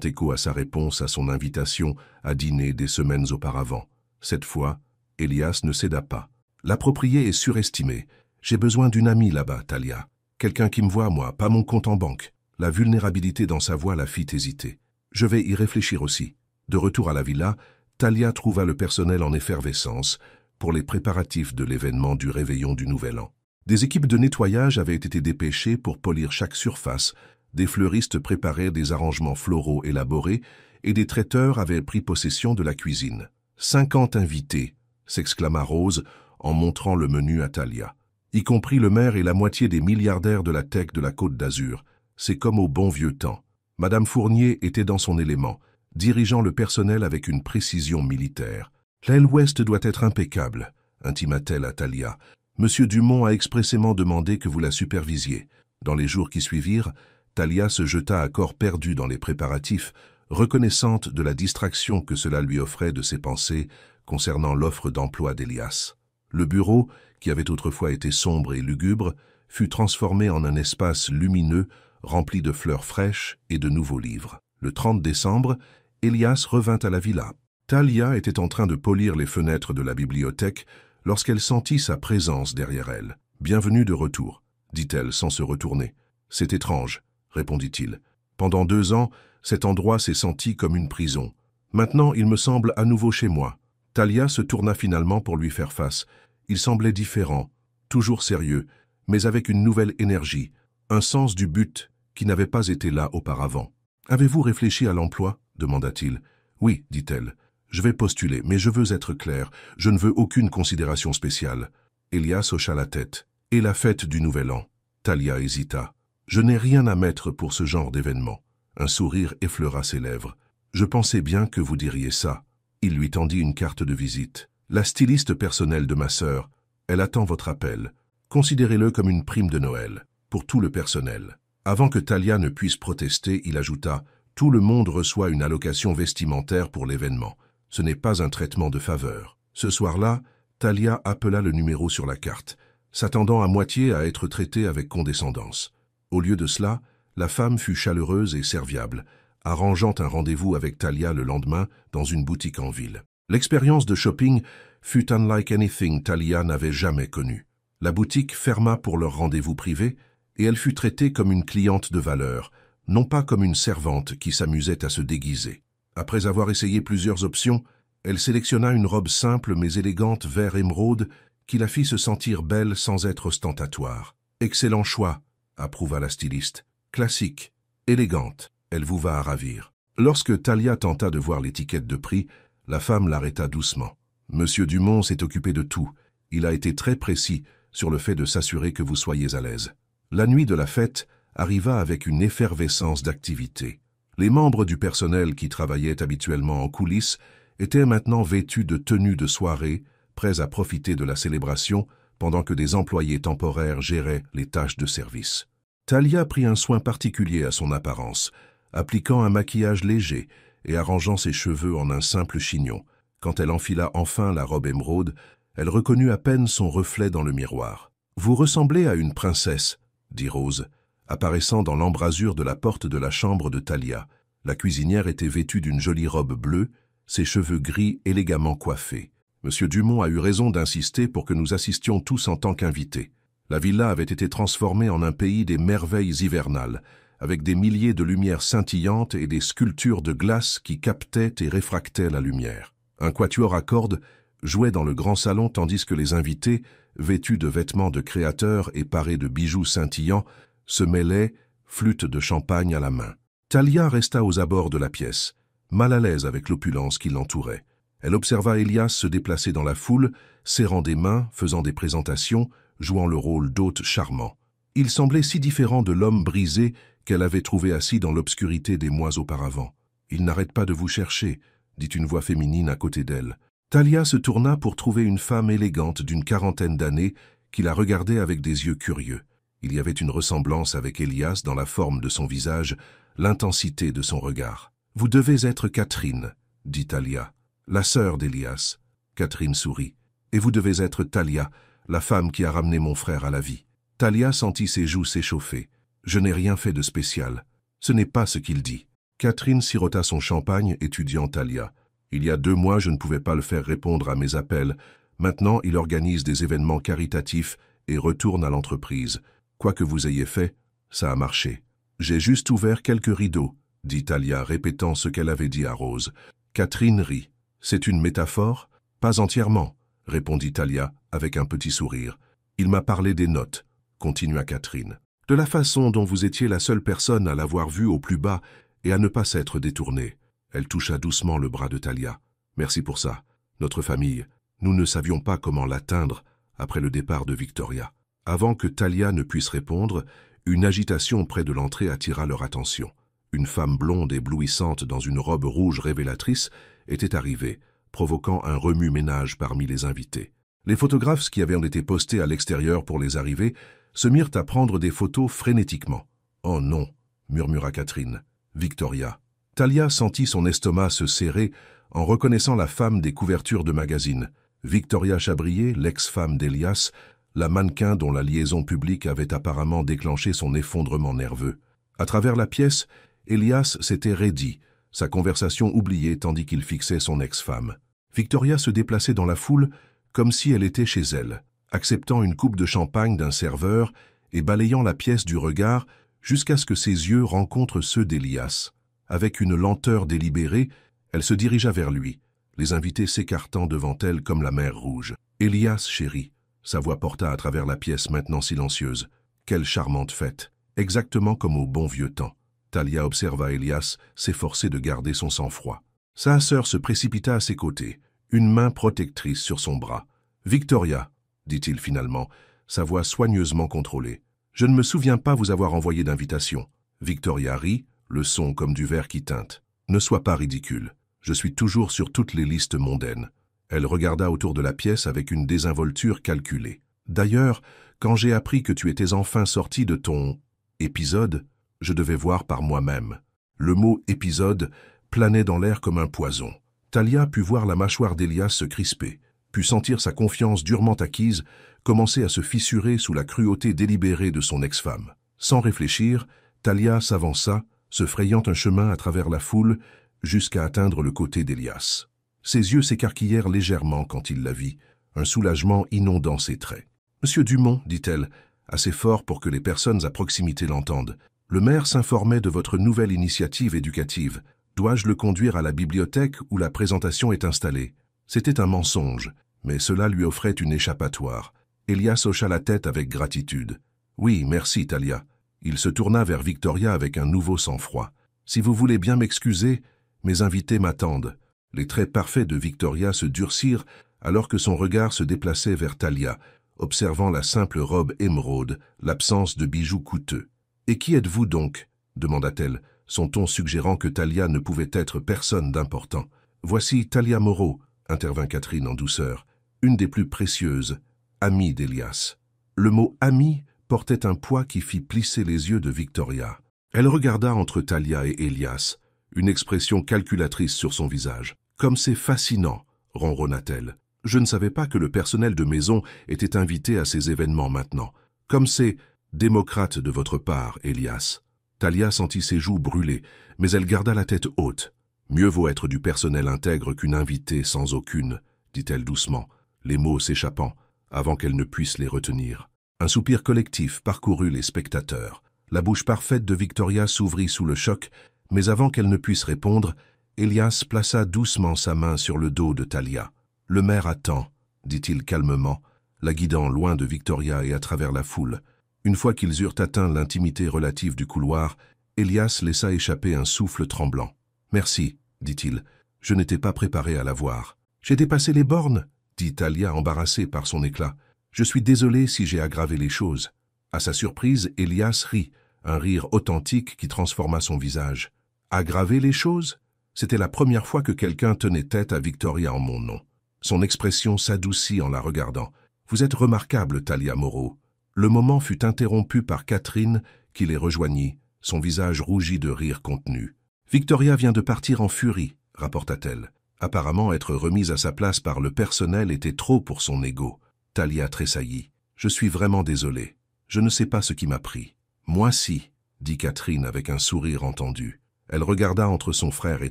écho à sa réponse à son invitation à dîner des semaines auparavant. Cette fois, Elias ne céda pas. « L'approprié est surestimé. J'ai besoin d'une amie là-bas, Talia. Quelqu'un qui me voit, moi, pas mon compte en banque. » La vulnérabilité dans sa voix la fit hésiter. « Je vais y réfléchir aussi. » De retour à la villa, Talia trouva le personnel en effervescence pour les préparatifs de l'événement du réveillon du Nouvel An. Des équipes de nettoyage avaient été dépêchées pour polir chaque surface, des fleuristes préparaient des arrangements floraux élaborés et des traiteurs avaient pris possession de la cuisine. « 50 invités !» s'exclama Rose en montrant le menu à Talia. « Y compris le maire et la moitié des milliardaires de la tech de la Côte d'Azur. C'est comme au bon vieux temps. » Madame Fournier était dans son élément, dirigeant le personnel avec une précision militaire. « L'aile ouest doit être impeccable », intima-t-elle à Talia. « Monsieur Dumont a expressément demandé que vous la supervisiez. » Dans les jours qui suivirent, Talia se jeta à corps perdu dans les préparatifs, reconnaissante de la distraction que cela lui offrait de ses pensées concernant l'offre d'emploi d'Elias. Le bureau, qui avait autrefois été sombre et lugubre, fut transformé en un espace lumineux, rempli de fleurs fraîches et de nouveaux livres. Le 30 décembre, Elias revint à la villa. Talia était en train de polir les fenêtres de la bibliothèque lorsqu'elle sentit sa présence derrière elle. « Bienvenue de retour », dit-elle sans se retourner. « C'est étrange », répondit-il. « Pendant 2 ans, cet endroit s'est senti comme une prison. Maintenant, il me semble à nouveau chez moi. » Talia se tourna finalement pour lui faire face. Il semblait différent, toujours sérieux, mais avec une nouvelle énergie, un sens du but qui n'avait pas été là auparavant. « Avez-vous réfléchi à l'emploi » demanda-t-il. « Oui, dit-elle. Je vais postuler, mais je veux être clair. Je ne veux aucune considération spéciale. » Elias hocha la tête. « Et la fête du Nouvel An ?» Talia hésita. « Je n'ai rien à mettre pour ce genre d'événement. » Un sourire effleura ses lèvres. « Je pensais bien que vous diriez ça. » Il lui tendit une carte de visite. « La styliste personnelle de ma sœur. Elle attend votre appel. Considérez-le comme une prime de Noël, pour tout le personnel. » Avant que Talia ne puisse protester, il ajouta « Tout le monde reçoit une allocation vestimentaire pour l'événement. Ce n'est pas un traitement de faveur. » Ce soir-là, Talia appela le numéro sur la carte, s'attendant à moitié à être traitée avec condescendance. Au lieu de cela, la femme fut chaleureuse et serviable, arrangeant un rendez-vous avec Talia le lendemain dans une boutique en ville. L'expérience de shopping fut unlike anything Talia n'avait jamais connu. La boutique ferma pour leur rendez-vous privé et elle fut traitée comme une cliente de valeur, non pas comme une servante qui s'amusait à se déguiser. Après avoir essayé plusieurs options, elle sélectionna une robe simple mais élégante vert émeraude qui la fit se sentir belle sans être ostentatoire. « Excellent choix », approuva la styliste. « Classique, élégante, elle vous va à ravir. » Lorsque Talia tenta de voir l'étiquette de prix, la femme l'arrêta doucement. « Monsieur Dumont s'est occupé de tout. Il a été très précis sur le fait de s'assurer que vous soyez à l'aise. » La nuit de la fête arriva avec une effervescence d'activité. Les membres du personnel qui travaillaient habituellement en coulisses étaient maintenant vêtus de tenues de soirée, prêts à profiter de la célébration pendant que des employés temporaires géraient les tâches de service. Talia prit un soin particulier à son apparence, appliquant un maquillage léger et arrangeant ses cheveux en un simple chignon. Quand elle enfila enfin la robe émeraude, elle reconnut à peine son reflet dans le miroir. « Vous ressemblez à une princesse », dit Rose, apparaissant dans l'embrasure de la porte de la chambre de Talia. La cuisinière était vêtue d'une jolie robe bleue, ses cheveux gris élégamment coiffés. Monsieur Dumont a eu raison d'insister pour que nous assistions tous en tant qu'invités. La villa avait été transformée en un pays des merveilles hivernales, avec des milliers de lumières scintillantes et des sculptures de glace qui captaient et réfractaient la lumière. Un quatuor à cordes jouait dans le grand salon tandis que les invités, vêtus de vêtements de créateurs et parés de bijoux scintillants, se mêlaient, flûte de champagne à la main. Talia resta aux abords de la pièce, mal à l'aise avec l'opulence qui l'entourait. Elle observa Elias se déplacer dans la foule, serrant des mains, faisant des présentations, jouant le rôle d'hôte charmant. Il semblait si différent de l'homme brisé qu'elle avait trouvé assis dans l'obscurité des mois auparavant. « Il n'arrête pas de vous chercher », dit une voix féminine à côté d'elle. Talia se tourna pour trouver une femme élégante d'une quarantaine d'années qui la regardait avec des yeux curieux. Il y avait une ressemblance avec Elias dans la forme de son visage, l'intensité de son regard. « Vous devez être Catherine, » dit Talia, la sœur d'Elias. Catherine sourit. « Et vous devez être Talia, la femme qui a ramené mon frère à la vie. » Talia sentit ses joues s'échauffer. « Je n'ai rien fait de spécial. Ce n'est pas ce qu'il dit. » Catherine sirota son champagne, étudiant Talia. « Il y a 2 mois, je ne pouvais pas le faire répondre à mes appels. Maintenant, il organise des événements caritatifs et retourne à l'entreprise. Quoi que vous ayez fait, ça a marché. »« J'ai juste ouvert quelques rideaux, » dit Talia, répétant ce qu'elle avait dit à Rose. Catherine rit. « C'est une métaphore ?»« Pas entièrement, » répondit Talia avec un petit sourire. « Il m'a parlé des notes, » continua Catherine. « De la façon dont vous étiez la seule personne à l'avoir vu au plus bas et à ne pas s'être détournée. » Elle toucha doucement le bras de Talia. « Merci pour ça. Notre famille, nous ne savions pas comment l'atteindre après le départ de Victoria. » Avant que Talia ne puisse répondre, une agitation près de l'entrée attira leur attention. Une femme blonde éblouissante dans une robe rouge révélatrice était arrivée, provoquant un remue-ménage parmi les invités. Les photographes qui avaient été postés à l'extérieur pour les arrivées se mirent à prendre des photos frénétiquement. « Oh non !» murmura Catherine. « Victoria. » Talia sentit son estomac se serrer en reconnaissant la femme des couvertures de magazines. Victoria Chabrier, l'ex-femme d'Elias, la mannequin dont la liaison publique avait apparemment déclenché son effondrement nerveux. À travers la pièce, Elias s'était raidi, sa conversation oubliée tandis qu'il fixait son ex-femme. Victoria se déplaçait dans la foule comme si elle était chez elle, acceptant une coupe de champagne d'un serveur et balayant la pièce du regard jusqu'à ce que ses yeux rencontrent ceux d'Elias. Avec une lenteur délibérée, elle se dirigea vers lui, les invités s'écartant devant elle comme la mer rouge. « Elias, chérie !» Sa voix porta à travers la pièce maintenant silencieuse. « Quelle charmante fête !» Exactement comme au bon vieux temps. Talia observa Elias s'efforcer de garder son sang-froid. Sa sœur se précipita à ses côtés, une main protectrice sur son bras. « Victoria !» dit-il finalement, sa voix soigneusement contrôlée. « Je ne me souviens pas vous avoir envoyé d'invitation. » Victoria rit, le son comme du verre qui teinte. « Ne sois pas ridicule. Je suis toujours sur toutes les listes mondaines. » Elle regarda autour de la pièce avec une désinvolture calculée. « D'ailleurs, quand j'ai appris que tu étais enfin sorti de ton épisode, je devais voir par moi-même. » Le mot « épisode » planait dans l'air comme un poison. Talia put voir la mâchoire d'Elias se crisper, put sentir sa confiance durement acquise commencer à se fissurer sous la cruauté délibérée de son ex-femme. Sans réfléchir, Talia s'avança, se frayant un chemin à travers la foule jusqu'à atteindre le côté d'Elias. Ses yeux s'écarquillèrent légèrement quand il la vit, un soulagement inondant ses traits. « Monsieur Dumont, dit-elle, assez fort pour que les personnes à proximité l'entendent, le maire s'informait de votre nouvelle initiative éducative. Dois-je le conduire à la bibliothèque où la présentation est installée ?» C'était un mensonge, mais cela lui offrait une échappatoire. Elias hocha la tête avec gratitude. « Oui, merci, Talia. » Il se tourna vers Victoria avec un nouveau sang-froid. « Si vous voulez bien m'excuser, mes invités m'attendent. » Les traits parfaits de Victoria se durcirent alors que son regard se déplaçait vers Talia, observant la simple robe émeraude, l'absence de bijoux coûteux. « Et qui êtes-vous donc ?» demanda-t-elle, son ton suggérant que Talia ne pouvait être personne d'important. « Voici Talia Moreau, » intervint Catherine en douceur, « une des plus précieuses, amie d'Elias. » Le mot « amie » portait un poids qui fit plisser les yeux de Victoria. Elle regarda entre Talia et Elias, une expression calculatrice sur son visage. « Comme c'est fascinant !» ronronna-t-elle. « Je ne savais pas que le personnel de maison était invité à ces événements maintenant. Comme c'est démocrate de votre part, Elias. » Talia sentit ses joues brûler, mais elle garda la tête haute. « Mieux vaut être du personnel intègre qu'une invitée sans aucune, » dit-elle doucement, les mots s'échappant, avant qu'elle ne puisse les retenir. Un soupir collectif parcourut les spectateurs. La bouche parfaite de Victoria s'ouvrit sous le choc, mais avant qu'elle ne puisse répondre, Elias plaça doucement sa main sur le dos de Talia. « Le maire attend, » dit-il calmement, la guidant loin de Victoria et à travers la foule. Une fois qu'ils eurent atteint l'intimité relative du couloir, Elias laissa échapper un souffle tremblant. « Merci, dit-il, je n'étais pas préparé à la voir. » J'ai dépassé les bornes, dit Talia embarrassée par son éclat. Je suis désolée si j'ai aggravé les choses. À sa surprise, Elias rit, un rire authentique qui transforma son visage. Aggraver les choses? C'était la première fois que quelqu'un tenait tête à Victoria en mon nom. Son expression s'adoucit en la regardant. Vous êtes remarquable, Talia Moreau. Le moment fut interrompu par Catherine, qui les rejoignit, son visage rougi de rire contenu. Victoria vient de partir en furie, rapporta-t-elle. Apparemment, être remise à sa place par le personnel était trop pour son ego. Talia tressaillit. Je suis vraiment désolée. Je ne sais pas ce qui m'a pris. Moi si, dit Catherine avec un sourire entendu. Elle regarda entre son frère et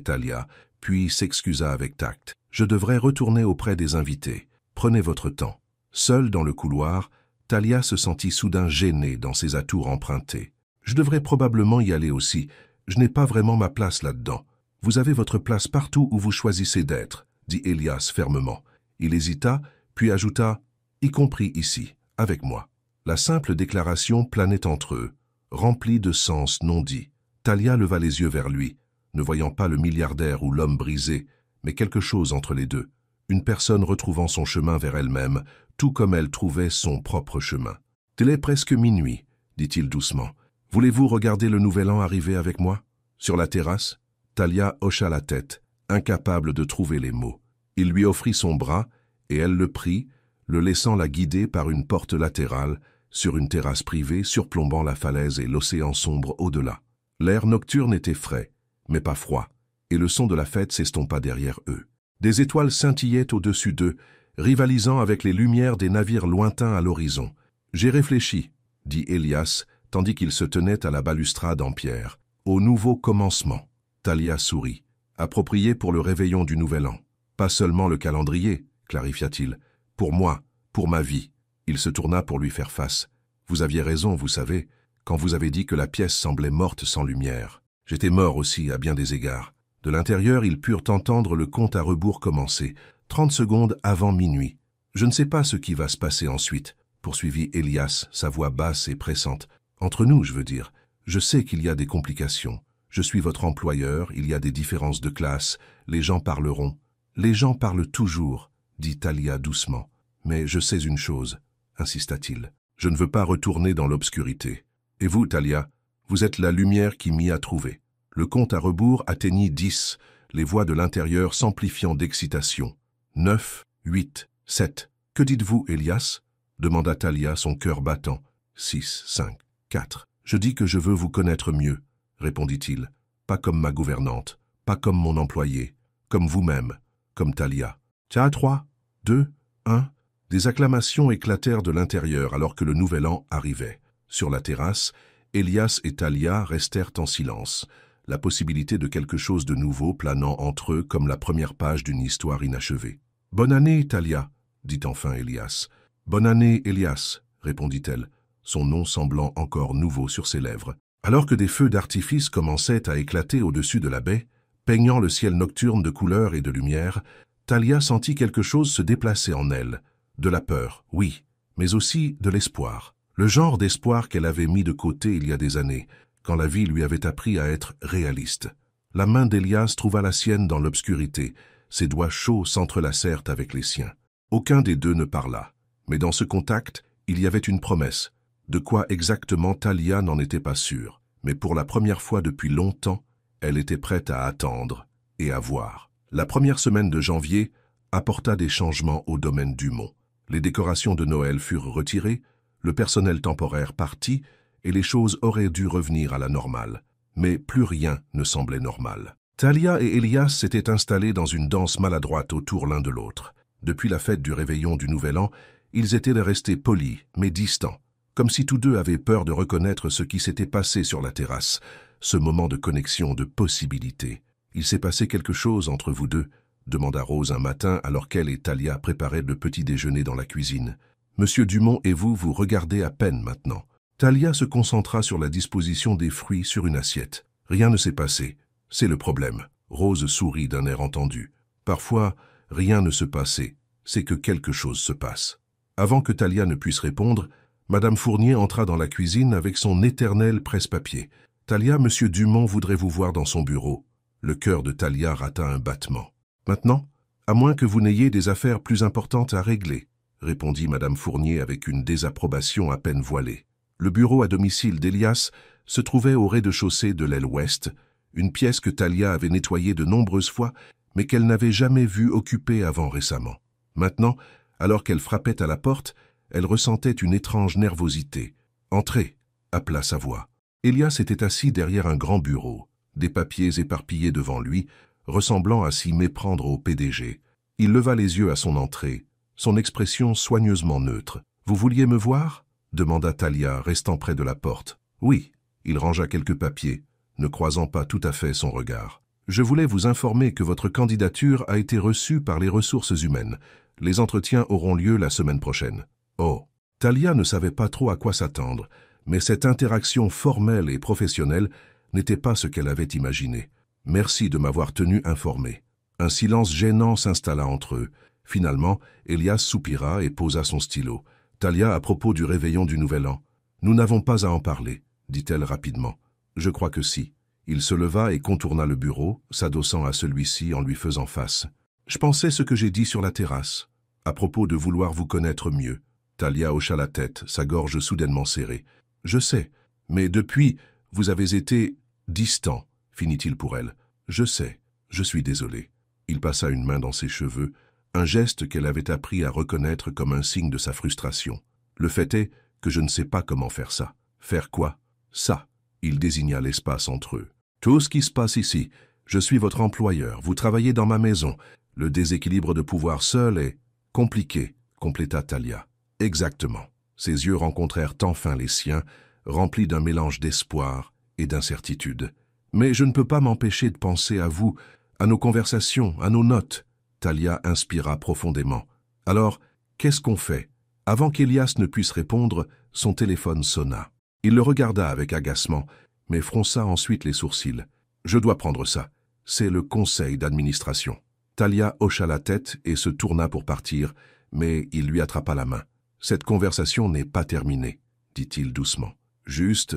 Talia, puis s'excusa avec tact. Je devrais retourner auprès des invités. Prenez votre temps. Seule dans le couloir, Talia se sentit soudain gênée dans ses atours empruntés. Je devrais probablement y aller aussi. Je n'ai pas vraiment ma place là-dedans. Vous avez votre place partout où vous choisissez d'être, dit Elias fermement. Il hésita, puis ajouta, y compris ici, avec moi. La simple déclaration planait entre eux, remplie de sens non dits. Talia leva les yeux vers lui, ne voyant pas le milliardaire ou l'homme brisé, mais quelque chose entre les deux. Une personne retrouvant son chemin vers elle-même, tout comme elle trouvait son propre chemin. « Il est presque minuit, dit-il doucement. Voulez-vous regarder le nouvel an arriver avec moi? Sur la terrasse ?» Talia hocha la tête, incapable de trouver les mots. Il lui offrit son bras, et elle le prit, le laissant la guider par une porte latérale, sur une terrasse privée surplombant la falaise et l'océan sombre au-delà. L'air nocturne était frais, mais pas froid, et le son de la fête s'estompa derrière eux. Des étoiles scintillaient au-dessus d'eux, rivalisant avec les lumières des navires lointains à l'horizon. « J'ai réfléchi, » dit Elias, tandis qu'il se tenait à la balustrade en pierre. « Au nouveau commencement. » Talia sourit. « Approprié pour le réveillon du Nouvel An. Pas seulement le calendrier, clarifia-t-il. Pour moi, pour ma vie. » Il se tourna pour lui faire face. « Vous aviez raison, vous savez, quand vous avez dit que la pièce semblait morte sans lumière. J'étais mort aussi, à bien des égards. » De l'intérieur, ils purent entendre le compte à rebours commencer, 30 secondes avant minuit. « Je ne sais pas ce qui va se passer ensuite, » poursuivit Elias, sa voix basse et pressante. « Entre nous, je veux dire. Je sais qu'il y a des complications. Je suis votre employeur, il y a des différences de classe, les gens parleront. »« Les gens parlent toujours, » dit Talia doucement. « Mais je sais une chose, » insista-t-il. « Je ne veux pas retourner dans l'obscurité. Et vous, Talia, vous êtes la lumière qui m'y a trouvé. » Le compte à rebours atteignit 10, les voix de l'intérieur s'amplifiant d'excitation. 9, 8, 7. « Que dites-vous, Elias ?» demanda Talia, son cœur battant. 6, 5, 4. « Je dis que je veux vous connaître mieux, » répondit-il. « Pas comme ma gouvernante, pas comme mon employé, comme vous-même, comme Talia. »« Tiens, 3, 2, 1. » Des acclamations éclatèrent de l'intérieur alors que le nouvel an arrivait. Sur la terrasse, Elias et Talia restèrent en silence, la possibilité de quelque chose de nouveau planant entre eux comme la première page d'une histoire inachevée. « Bonne année, Talia, » dit enfin Elias. « Bonne année, Elias, » répondit-elle, son nom semblant encore nouveau sur ses lèvres. Alors que des feux d'artifice commençaient à éclater au-dessus de la baie, peignant le ciel nocturne de couleurs et de lumière, Talia sentit quelque chose se déplacer en elle. De la peur, oui, mais aussi de l'espoir. Le genre d'espoir qu'elle avait mis de côté il y a des années, quand la vie lui avait appris à être réaliste. La main d'Elias trouva la sienne dans l'obscurité, ses doigts chauds s'entrelacèrent avec les siens. Aucun des deux ne parla, mais dans ce contact, il y avait une promesse. De quoi exactement Talia n'en était pas sûre, mais pour la première fois depuis longtemps, elle était prête à attendre et à voir. La première semaine de janvier apporta des changements au domaine Dumont. Les décorations de Noël furent retirées, le personnel temporaire partit, et les choses auraient dû revenir à la normale. Mais plus rien ne semblait normal. Talia et Elias s'étaient installés dans une danse maladroite autour l'un de l'autre. Depuis la fête du réveillon du Nouvel An, ils étaient restés polis, mais distants, comme si tous deux avaient peur de reconnaître ce qui s'était passé sur la terrasse, ce moment de connexion, de possibilité. « Il s'est passé quelque chose entre vous deux ?» demanda Rose un matin alors qu'elle et Talia préparaient le petit déjeuner dans la cuisine. « Monsieur Dumont et vous vous regardez à peine maintenant. » Talia se concentra sur la disposition des fruits sur une assiette. « Rien ne s'est passé. C'est le problème. » Rose sourit d'un air entendu. « Parfois, rien ne se passait. C'est que quelque chose se passe. » Avant que Talia ne puisse répondre, Madame Fournier entra dans la cuisine avec son éternel presse-papier. « Talia, Monsieur Dumont voudrait vous voir dans son bureau. » Le cœur de Talia rata un battement. « Maintenant » À moins que vous n'ayez des affaires plus importantes à régler, répondit Madame Fournier avec une désapprobation à peine voilée. Le bureau à domicile d'Elias se trouvait au rez-de-chaussée de l'aile ouest, une pièce que Talia avait nettoyée de nombreuses fois, mais qu'elle n'avait jamais vue occupée avant récemment. Maintenant, alors qu'elle frappait à la porte, elle ressentait une étrange nervosité. « Entrez !» appela sa voix. Elias était assis derrière un grand bureau, des papiers éparpillés devant lui, ressemblant à s'y méprendre au PDG. Il leva les yeux à son entrée, son expression soigneusement neutre. « Vous vouliez me voir ?» demanda Talia, restant près de la porte. « Oui. » Il rangea quelques papiers, ne croisant pas tout à fait son regard. « Je voulais vous informer que votre candidature a été reçue par les ressources humaines. Les entretiens auront lieu la semaine prochaine. » Oh. Talia ne savait pas trop à quoi s'attendre, mais cette interaction formelle et professionnelle n'était pas ce qu'elle avait imaginé. « Merci de m'avoir tenu informé. » Un silence gênant s'installa entre eux. Finalement, Elias soupira et posa son stylo. « Talia, à propos du réveillon du Nouvel An. Nous n'avons pas à en parler, dit-elle rapidement. « Je crois que si. » Il se leva et contourna le bureau, s'adossant à celui-ci en lui faisant face. « Je pensais ce que j'ai dit sur la terrasse, à propos de vouloir vous connaître mieux. » Talia hocha la tête, sa gorge soudainement serrée. « Je sais, mais depuis, vous avez été distant, finit-il pour elle. « Je sais, je suis désolé. » Il passa une main dans ses cheveux, un geste qu'elle avait appris à reconnaître comme un signe de sa frustration. « Le fait est que je ne sais pas comment faire ça. »« Faire quoi ?»« Ça. » Il désigna l'espace entre eux. « Tout ce qui se passe ici. Je suis votre employeur, vous travaillez dans ma maison. Le déséquilibre de pouvoir seul est compliqué, » compléta Talia. « Exactement. » Ses yeux rencontrèrent enfin les siens, remplis d'un mélange d'espoir et d'incertitude. « Mais je ne peux pas m'empêcher de penser à vous, à nos conversations, à nos notes. » Talia inspira profondément. « Alors, qu'est-ce qu'on fait ?» Avant qu'Elias ne puisse répondre, son téléphone sonna. Il le regarda avec agacement, mais fronça ensuite les sourcils. « Je dois prendre ça. C'est le conseil d'administration. » Talia hocha la tête et se tourna pour partir, mais il lui attrapa la main. « Cette conversation n'est pas terminée, » dit-il doucement. « Juste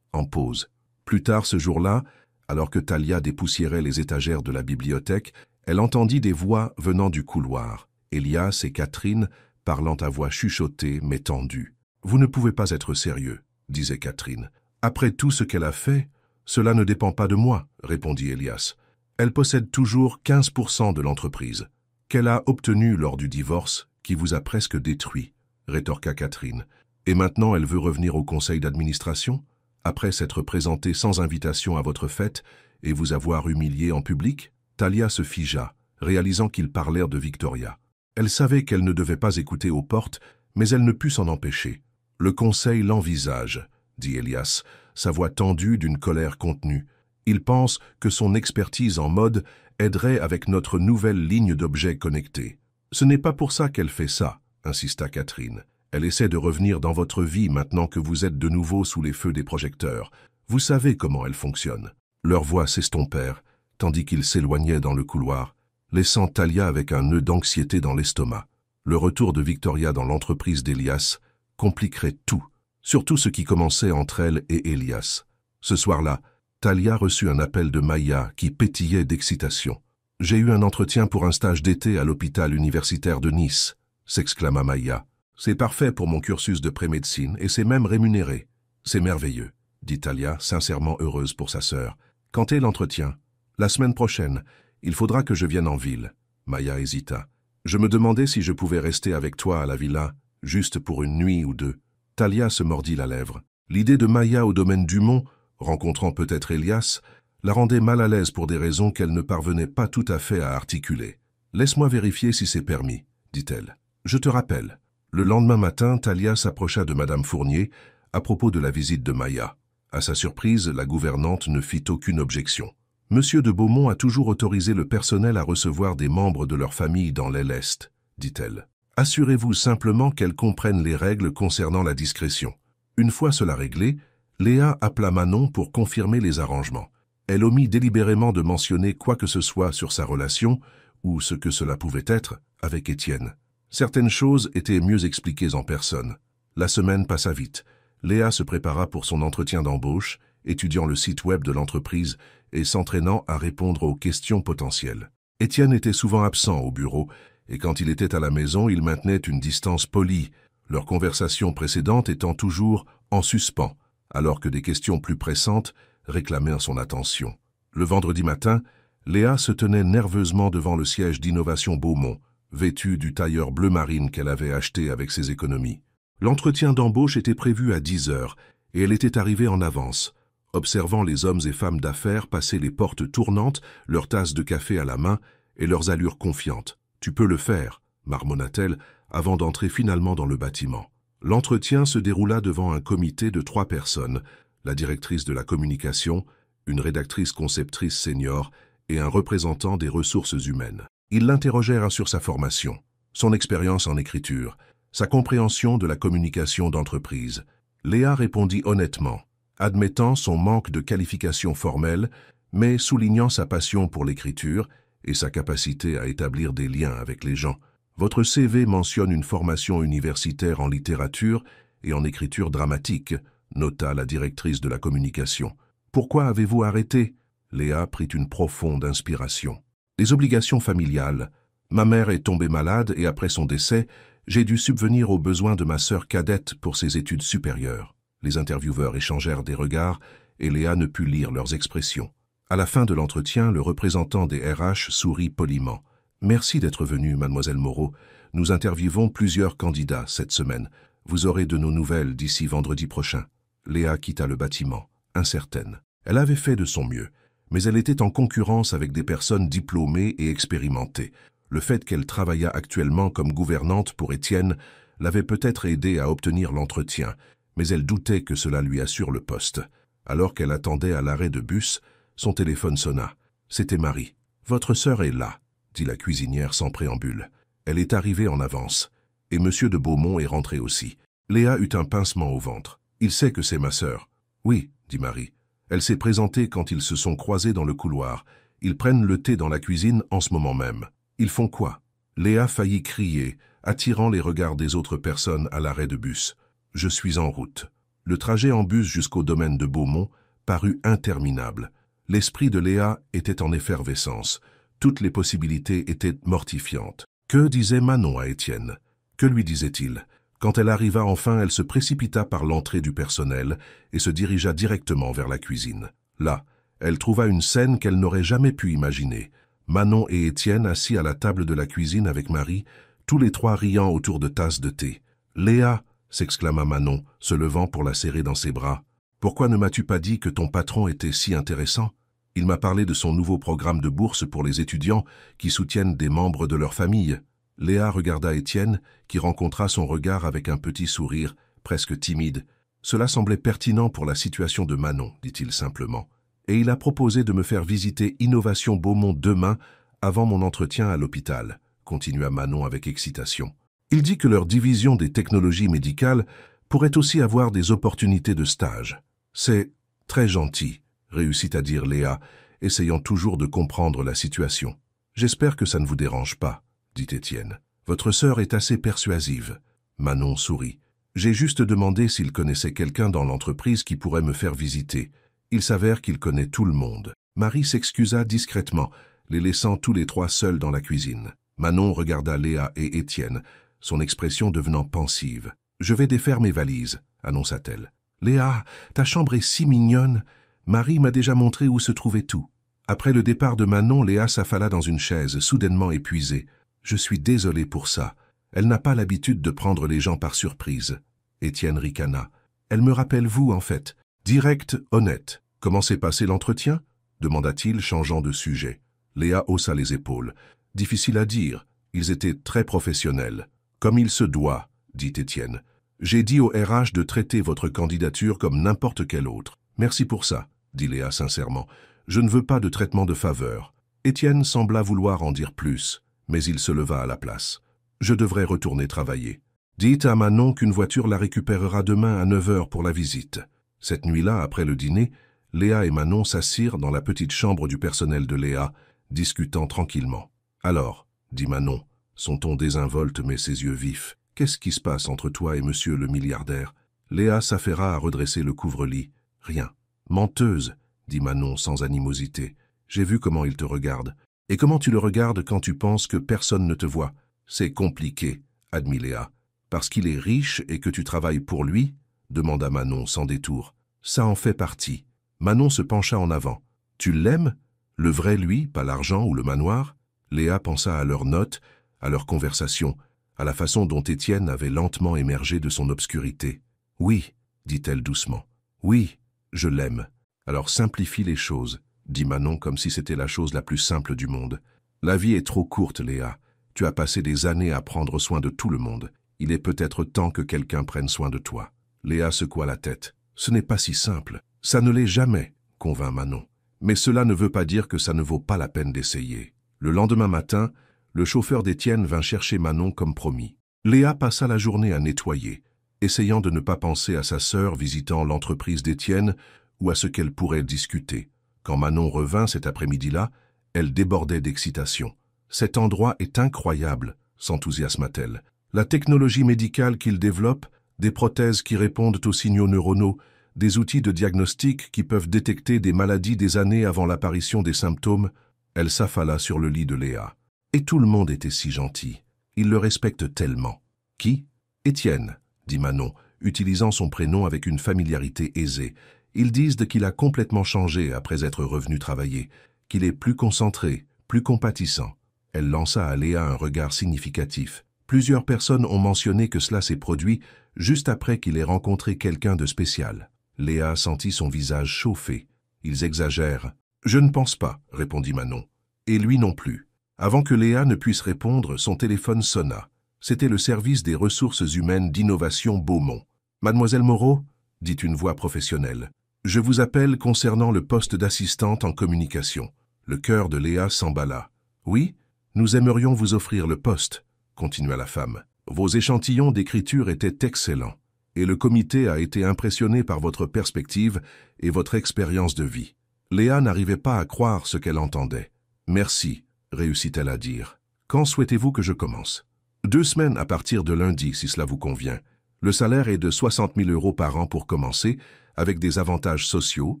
en pause. » Plus tard ce jour-là, alors que Talia dépoussiérait les étagères de la bibliothèque, elle entendit des voix venant du couloir. Elias et Catherine parlant à voix chuchotée mais tendue. « Vous ne pouvez pas être sérieux, » disait Catherine. « Après tout ce qu'elle a fait, cela ne dépend pas de moi, » répondit Elias. « Elle possède toujours 15% de l'entreprise, qu'elle a obtenu lors du divorce qui vous a presque détruit, » rétorqua Catherine. « Et maintenant elle veut revenir au conseil d'administration, après s'être présentée sans invitation à votre fête et vous avoir humilié en public ?» Talia se figea, réalisant qu'ils parlèrent de Victoria. Elle savait qu'elle ne devait pas écouter aux portes, mais elle ne put s'en empêcher. « Le conseil l'envisage, » dit Elias, sa voix tendue d'une colère contenue. « Il pense que son expertise en mode aiderait avec notre nouvelle ligne d'objets connectés. »« Ce n'est pas pour ça qu'elle fait ça, » insista Catherine. « Elle essaie de revenir dans votre vie maintenant que vous êtes de nouveau sous les feux des projecteurs. Vous savez comment elle fonctionne. » Leurs voix s'estompèrent, tandis qu'ils s'éloignaient dans le couloir, laissant Talia avec un nœud d'anxiété dans l'estomac. Le retour de Victoria dans l'entreprise d'Elias compliquerait tout, surtout ce qui commençait entre elle et Elias. Ce soir-là, Talia reçut un appel de Maya qui pétillait d'excitation. « J'ai eu un entretien pour un stage d'été à l'hôpital universitaire de Nice », s'exclama Maya. « C'est parfait pour mon cursus de pré-médecine et c'est même rémunéré. »« C'est merveilleux », dit Talia, sincèrement heureuse pour sa sœur. « Quand est l'entretien ?»« La semaine prochaine. Il faudra que je vienne en ville. » Maya hésita. « Je me demandais si je pouvais rester avec toi à la villa, juste pour une nuit ou deux. » Talia se mordit la lèvre. L'idée de Maya au domaine Dumont, rencontrant peut-être Elias, la rendait mal à l'aise pour des raisons qu'elle ne parvenait pas tout à fait à articuler. « Laisse-moi vérifier si c'est permis, » dit-elle. « Je te rappelle. » Le lendemain matin, Talia s'approcha de Madame Fournier à propos de la visite de Maya. À sa surprise, la gouvernante ne fit aucune objection. « Monsieur de Beaumont a toujours autorisé le personnel à recevoir des membres de leur famille dans l'aile est, » dit-elle. « Assurez-vous simplement qu'elle comprenne les règles concernant la discrétion. » Une fois cela réglé, Léa appela Manon pour confirmer les arrangements. Elle omit délibérément de mentionner quoi que ce soit sur sa relation, ou ce que cela pouvait être, avec Étienne. Certaines choses étaient mieux expliquées en personne. La semaine passa vite. Léa se prépara pour son entretien d'embauche, étudiant le site web de l'entreprise et s'entraînant à répondre aux questions potentielles. Étienne était souvent absent au bureau, et quand il était à la maison, il maintenait une distance polie, leur conversation précédente étant toujours en suspens, alors que des questions plus pressantes réclamaient son attention. Le vendredi matin, Léa se tenait nerveusement devant le siège d'Innovation Beaumont, vêtue du tailleur bleu marine qu'elle avait acheté avec ses économies. L'entretien d'embauche était prévu à 10 heures, et elle était arrivée en avance, observant les hommes et femmes d'affaires passer les portes tournantes, leurs tasses de café à la main et leurs allures confiantes. « Tu peux le faire », marmonna-t-elle, avant d'entrer finalement dans le bâtiment. L'entretien se déroula devant un comité de 3 personnes, la directrice de la communication, une rédactrice conceptrice senior et un représentant des ressources humaines. Ils l'interrogèrent sur sa formation, son expérience en écriture, sa compréhension de la communication d'entreprise. Léa répondit honnêtement, admettant son manque de qualification formelle, mais soulignant sa passion pour l'écriture et sa capacité à établir des liens avec les gens. « Votre CV mentionne une formation universitaire en littérature et en écriture dramatique », nota la directrice de la communication. « Pourquoi avez-vous arrêté ?» Léa prit une profonde inspiration. « Les obligations familiales. Ma mère est tombée malade et après son décès, j'ai dû subvenir aux besoins de ma sœur cadette pour ses études supérieures. » Les intervieweurs échangèrent des regards et Léa ne put lire leurs expressions. À la fin de l'entretien, le représentant des RH sourit poliment. « Merci d'être venue, mademoiselle Moreau. Nous interviewons plusieurs candidats cette semaine. Vous aurez de nos nouvelles d'ici vendredi prochain. » Léa quitta le bâtiment, incertaine. Elle avait fait de son mieux, mais elle était en concurrence avec des personnes diplômées et expérimentées. Le fait qu'elle travaillât actuellement comme gouvernante pour Étienne l'avait peut-être aidée à obtenir l'entretien, mais elle doutait que cela lui assure le poste. Alors qu'elle attendait à l'arrêt de bus, son téléphone sonna. C'était Marie. « Votre sœur est là », dit la cuisinière sans préambule. Elle est arrivée en avance, et Monsieur de Beaumont est rentré aussi. Léa eut un pincement au ventre. « Il sait que c'est ma sœur. »« Oui, » dit Marie. Elle s'est présentée quand ils se sont croisés dans le couloir. Ils prennent le thé dans la cuisine en ce moment même. Ils font quoi? Léa faillit crier, attirant les regards des autres personnes à l'arrêt de bus. « Je suis en route. » Le trajet en bus jusqu'au domaine de Beaumont parut interminable. L'esprit de Léa était en effervescence. Toutes les possibilités étaient mortifiantes. Que disait Manon à Étienne? Que lui disait-il? Quand elle arriva enfin, elle se précipita par l'entrée du personnel et se dirigea directement vers la cuisine. Là, elle trouva une scène qu'elle n'aurait jamais pu imaginer. Manon et Étienne assis à la table de la cuisine avec Marie, tous les 3 riant autour de tasses de thé. « Léa !» s'exclama Manon, se levant pour la serrer dans ses bras. « Pourquoi ne m'as-tu pas dit que ton patron était si intéressant? Il m'a parlé de son nouveau programme de bourse pour les étudiants qui soutiennent des membres de leur famille. » Léa regarda Étienne, qui rencontra son regard avec un petit sourire, presque timide. « Cela semblait pertinent pour la situation de Manon, dit-il simplement. Et il a proposé de me faire visiter Innovation Beaumont demain, avant mon entretien à l'hôpital, » continua Manon avec excitation. « Il dit que leur division des technologies médicales pourrait aussi avoir des opportunités de stage. C'est très gentil, » réussit à dire Léa, essayant toujours de comprendre la situation. « J'espère que ça ne vous dérange pas, » dit Étienne. « Votre sœur est assez persuasive. » Manon sourit. « J'ai juste demandé s'il connaissait quelqu'un dans l'entreprise qui pourrait me faire visiter. Il s'avère qu'il connaît tout le monde. » Marie s'excusa discrètement, les laissant tous les 3 seuls dans la cuisine. Manon regarda Léa et Étienne, son expression devenant pensive. « Je vais défaire mes valises, » annonça-t-elle. « Léa, ta chambre est si mignonne. Marie m'a déjà montré où se trouvait tout. » Après le départ de Manon, Léa s'affala dans une chaise, soudainement épuisée. « Je suis désolée pour ça. Elle n'a pas l'habitude de prendre les gens par surprise. » Étienne ricana. « Elle me rappelle vous, en fait. Directe, honnête. Comment s'est passé l'entretien ?» demanda-t-il, changeant de sujet. Léa haussa les épaules. « Difficile à dire. Ils étaient très professionnels. »« Comme il se doit, » dit Étienne. « J'ai dit au RH de traiter votre candidature comme n'importe quelle autre. Merci pour ça, » dit Léa sincèrement. « Je ne veux pas de traitement de faveur. » Étienne sembla vouloir en dire plus, mais il se leva à la place. « Je devrais retourner travailler. Dites à Manon qu'une voiture la récupérera demain à 9 heures pour la visite. » Cette nuit-là, après le dîner, Léa et Manon s'assirent dans la petite chambre du personnel de Léa, discutant tranquillement. « Alors, » dit Manon, son ton désinvolte mais ses yeux vifs, « qu'est-ce qui se passe entre toi et monsieur le milliardaire ?» Léa s'affaira à redresser le couvre-lit. « Rien. »« Menteuse, » dit Manon sans animosité. « J'ai vu comment il te regarde. » Et comment tu le regardes quand tu penses que personne ne te voit? C'est compliqué, admit Léa. Parce qu'il est riche et que tu travailles pour lui? Demanda Manon sans détour. Ça en fait partie. Manon se pencha en avant. Tu l'aimes? Le vrai lui, pas l'argent ou le manoir? Léa pensa à leurs notes, à leur conversation, à la façon dont Étienne avait lentement émergé de son obscurité. Oui, dit-elle doucement. Oui, je l'aime. Alors simplifie les choses, dit Manon comme si c'était la chose la plus simple du monde. La vie est trop courte, Léa. Tu as passé des années à prendre soin de tout le monde. Il est peut-être temps que quelqu'un prenne soin de toi. Léa secoua la tête. Ce n'est pas si simple. Ça ne l'est jamais, convint Manon. Mais cela ne veut pas dire que ça ne vaut pas la peine d'essayer. Le lendemain matin, le chauffeur d'Étienne vint chercher Manon comme promis. Léa passa la journée à nettoyer, essayant de ne pas penser à sa sœur visitant l'entreprise d'Étienne ou à ce qu'elle pourrait discuter. Quand Manon revint cet après-midi-là, elle débordait d'excitation. « Cet endroit est incroyable », s'enthousiasma-t-elle. « La technologie médicale qu'il développe, des prothèses qui répondent aux signaux neuronaux, des outils de diagnostic qui peuvent détecter des maladies des années avant l'apparition des symptômes. » Elle s'affala sur le lit de Léa. Et tout le monde était si gentil. Il le respecte tellement. « Qui ? Étienne, » dit Manon, utilisant son prénom avec une familiarité aisée. « Ils disent qu'il a complètement changé après être revenu travailler, qu'il est plus concentré, plus compatissant. » Elle lança à Léa un regard significatif. Plusieurs personnes ont mentionné que cela s'est produit juste après qu'il ait rencontré quelqu'un de spécial. Léa sentit son visage chauffer. « Ils exagèrent. »« Je ne pense pas, » répondit Manon. « Et lui non plus. » Avant que Léa ne puisse répondre, son téléphone sonna. C'était le service des ressources humaines d'innovation Beaumont. « Mademoiselle Moreau ?» dit une voix professionnelle. « Je vous appelle concernant le poste d'assistante en communication. » Le cœur de Léa s'emballa. « Oui, nous aimerions vous offrir le poste, » continua la femme. « Vos échantillons d'écriture étaient excellents, et le comité a été impressionné par votre perspective et votre expérience de vie. » Léa n'arrivait pas à croire ce qu'elle entendait. « Merci, » réussit-elle à dire. « Quand souhaitez-vous que je commence ?»« 2 semaines à partir de lundi, si cela vous convient. Le salaire est de 60 000 € par an pour commencer, avec des avantages sociaux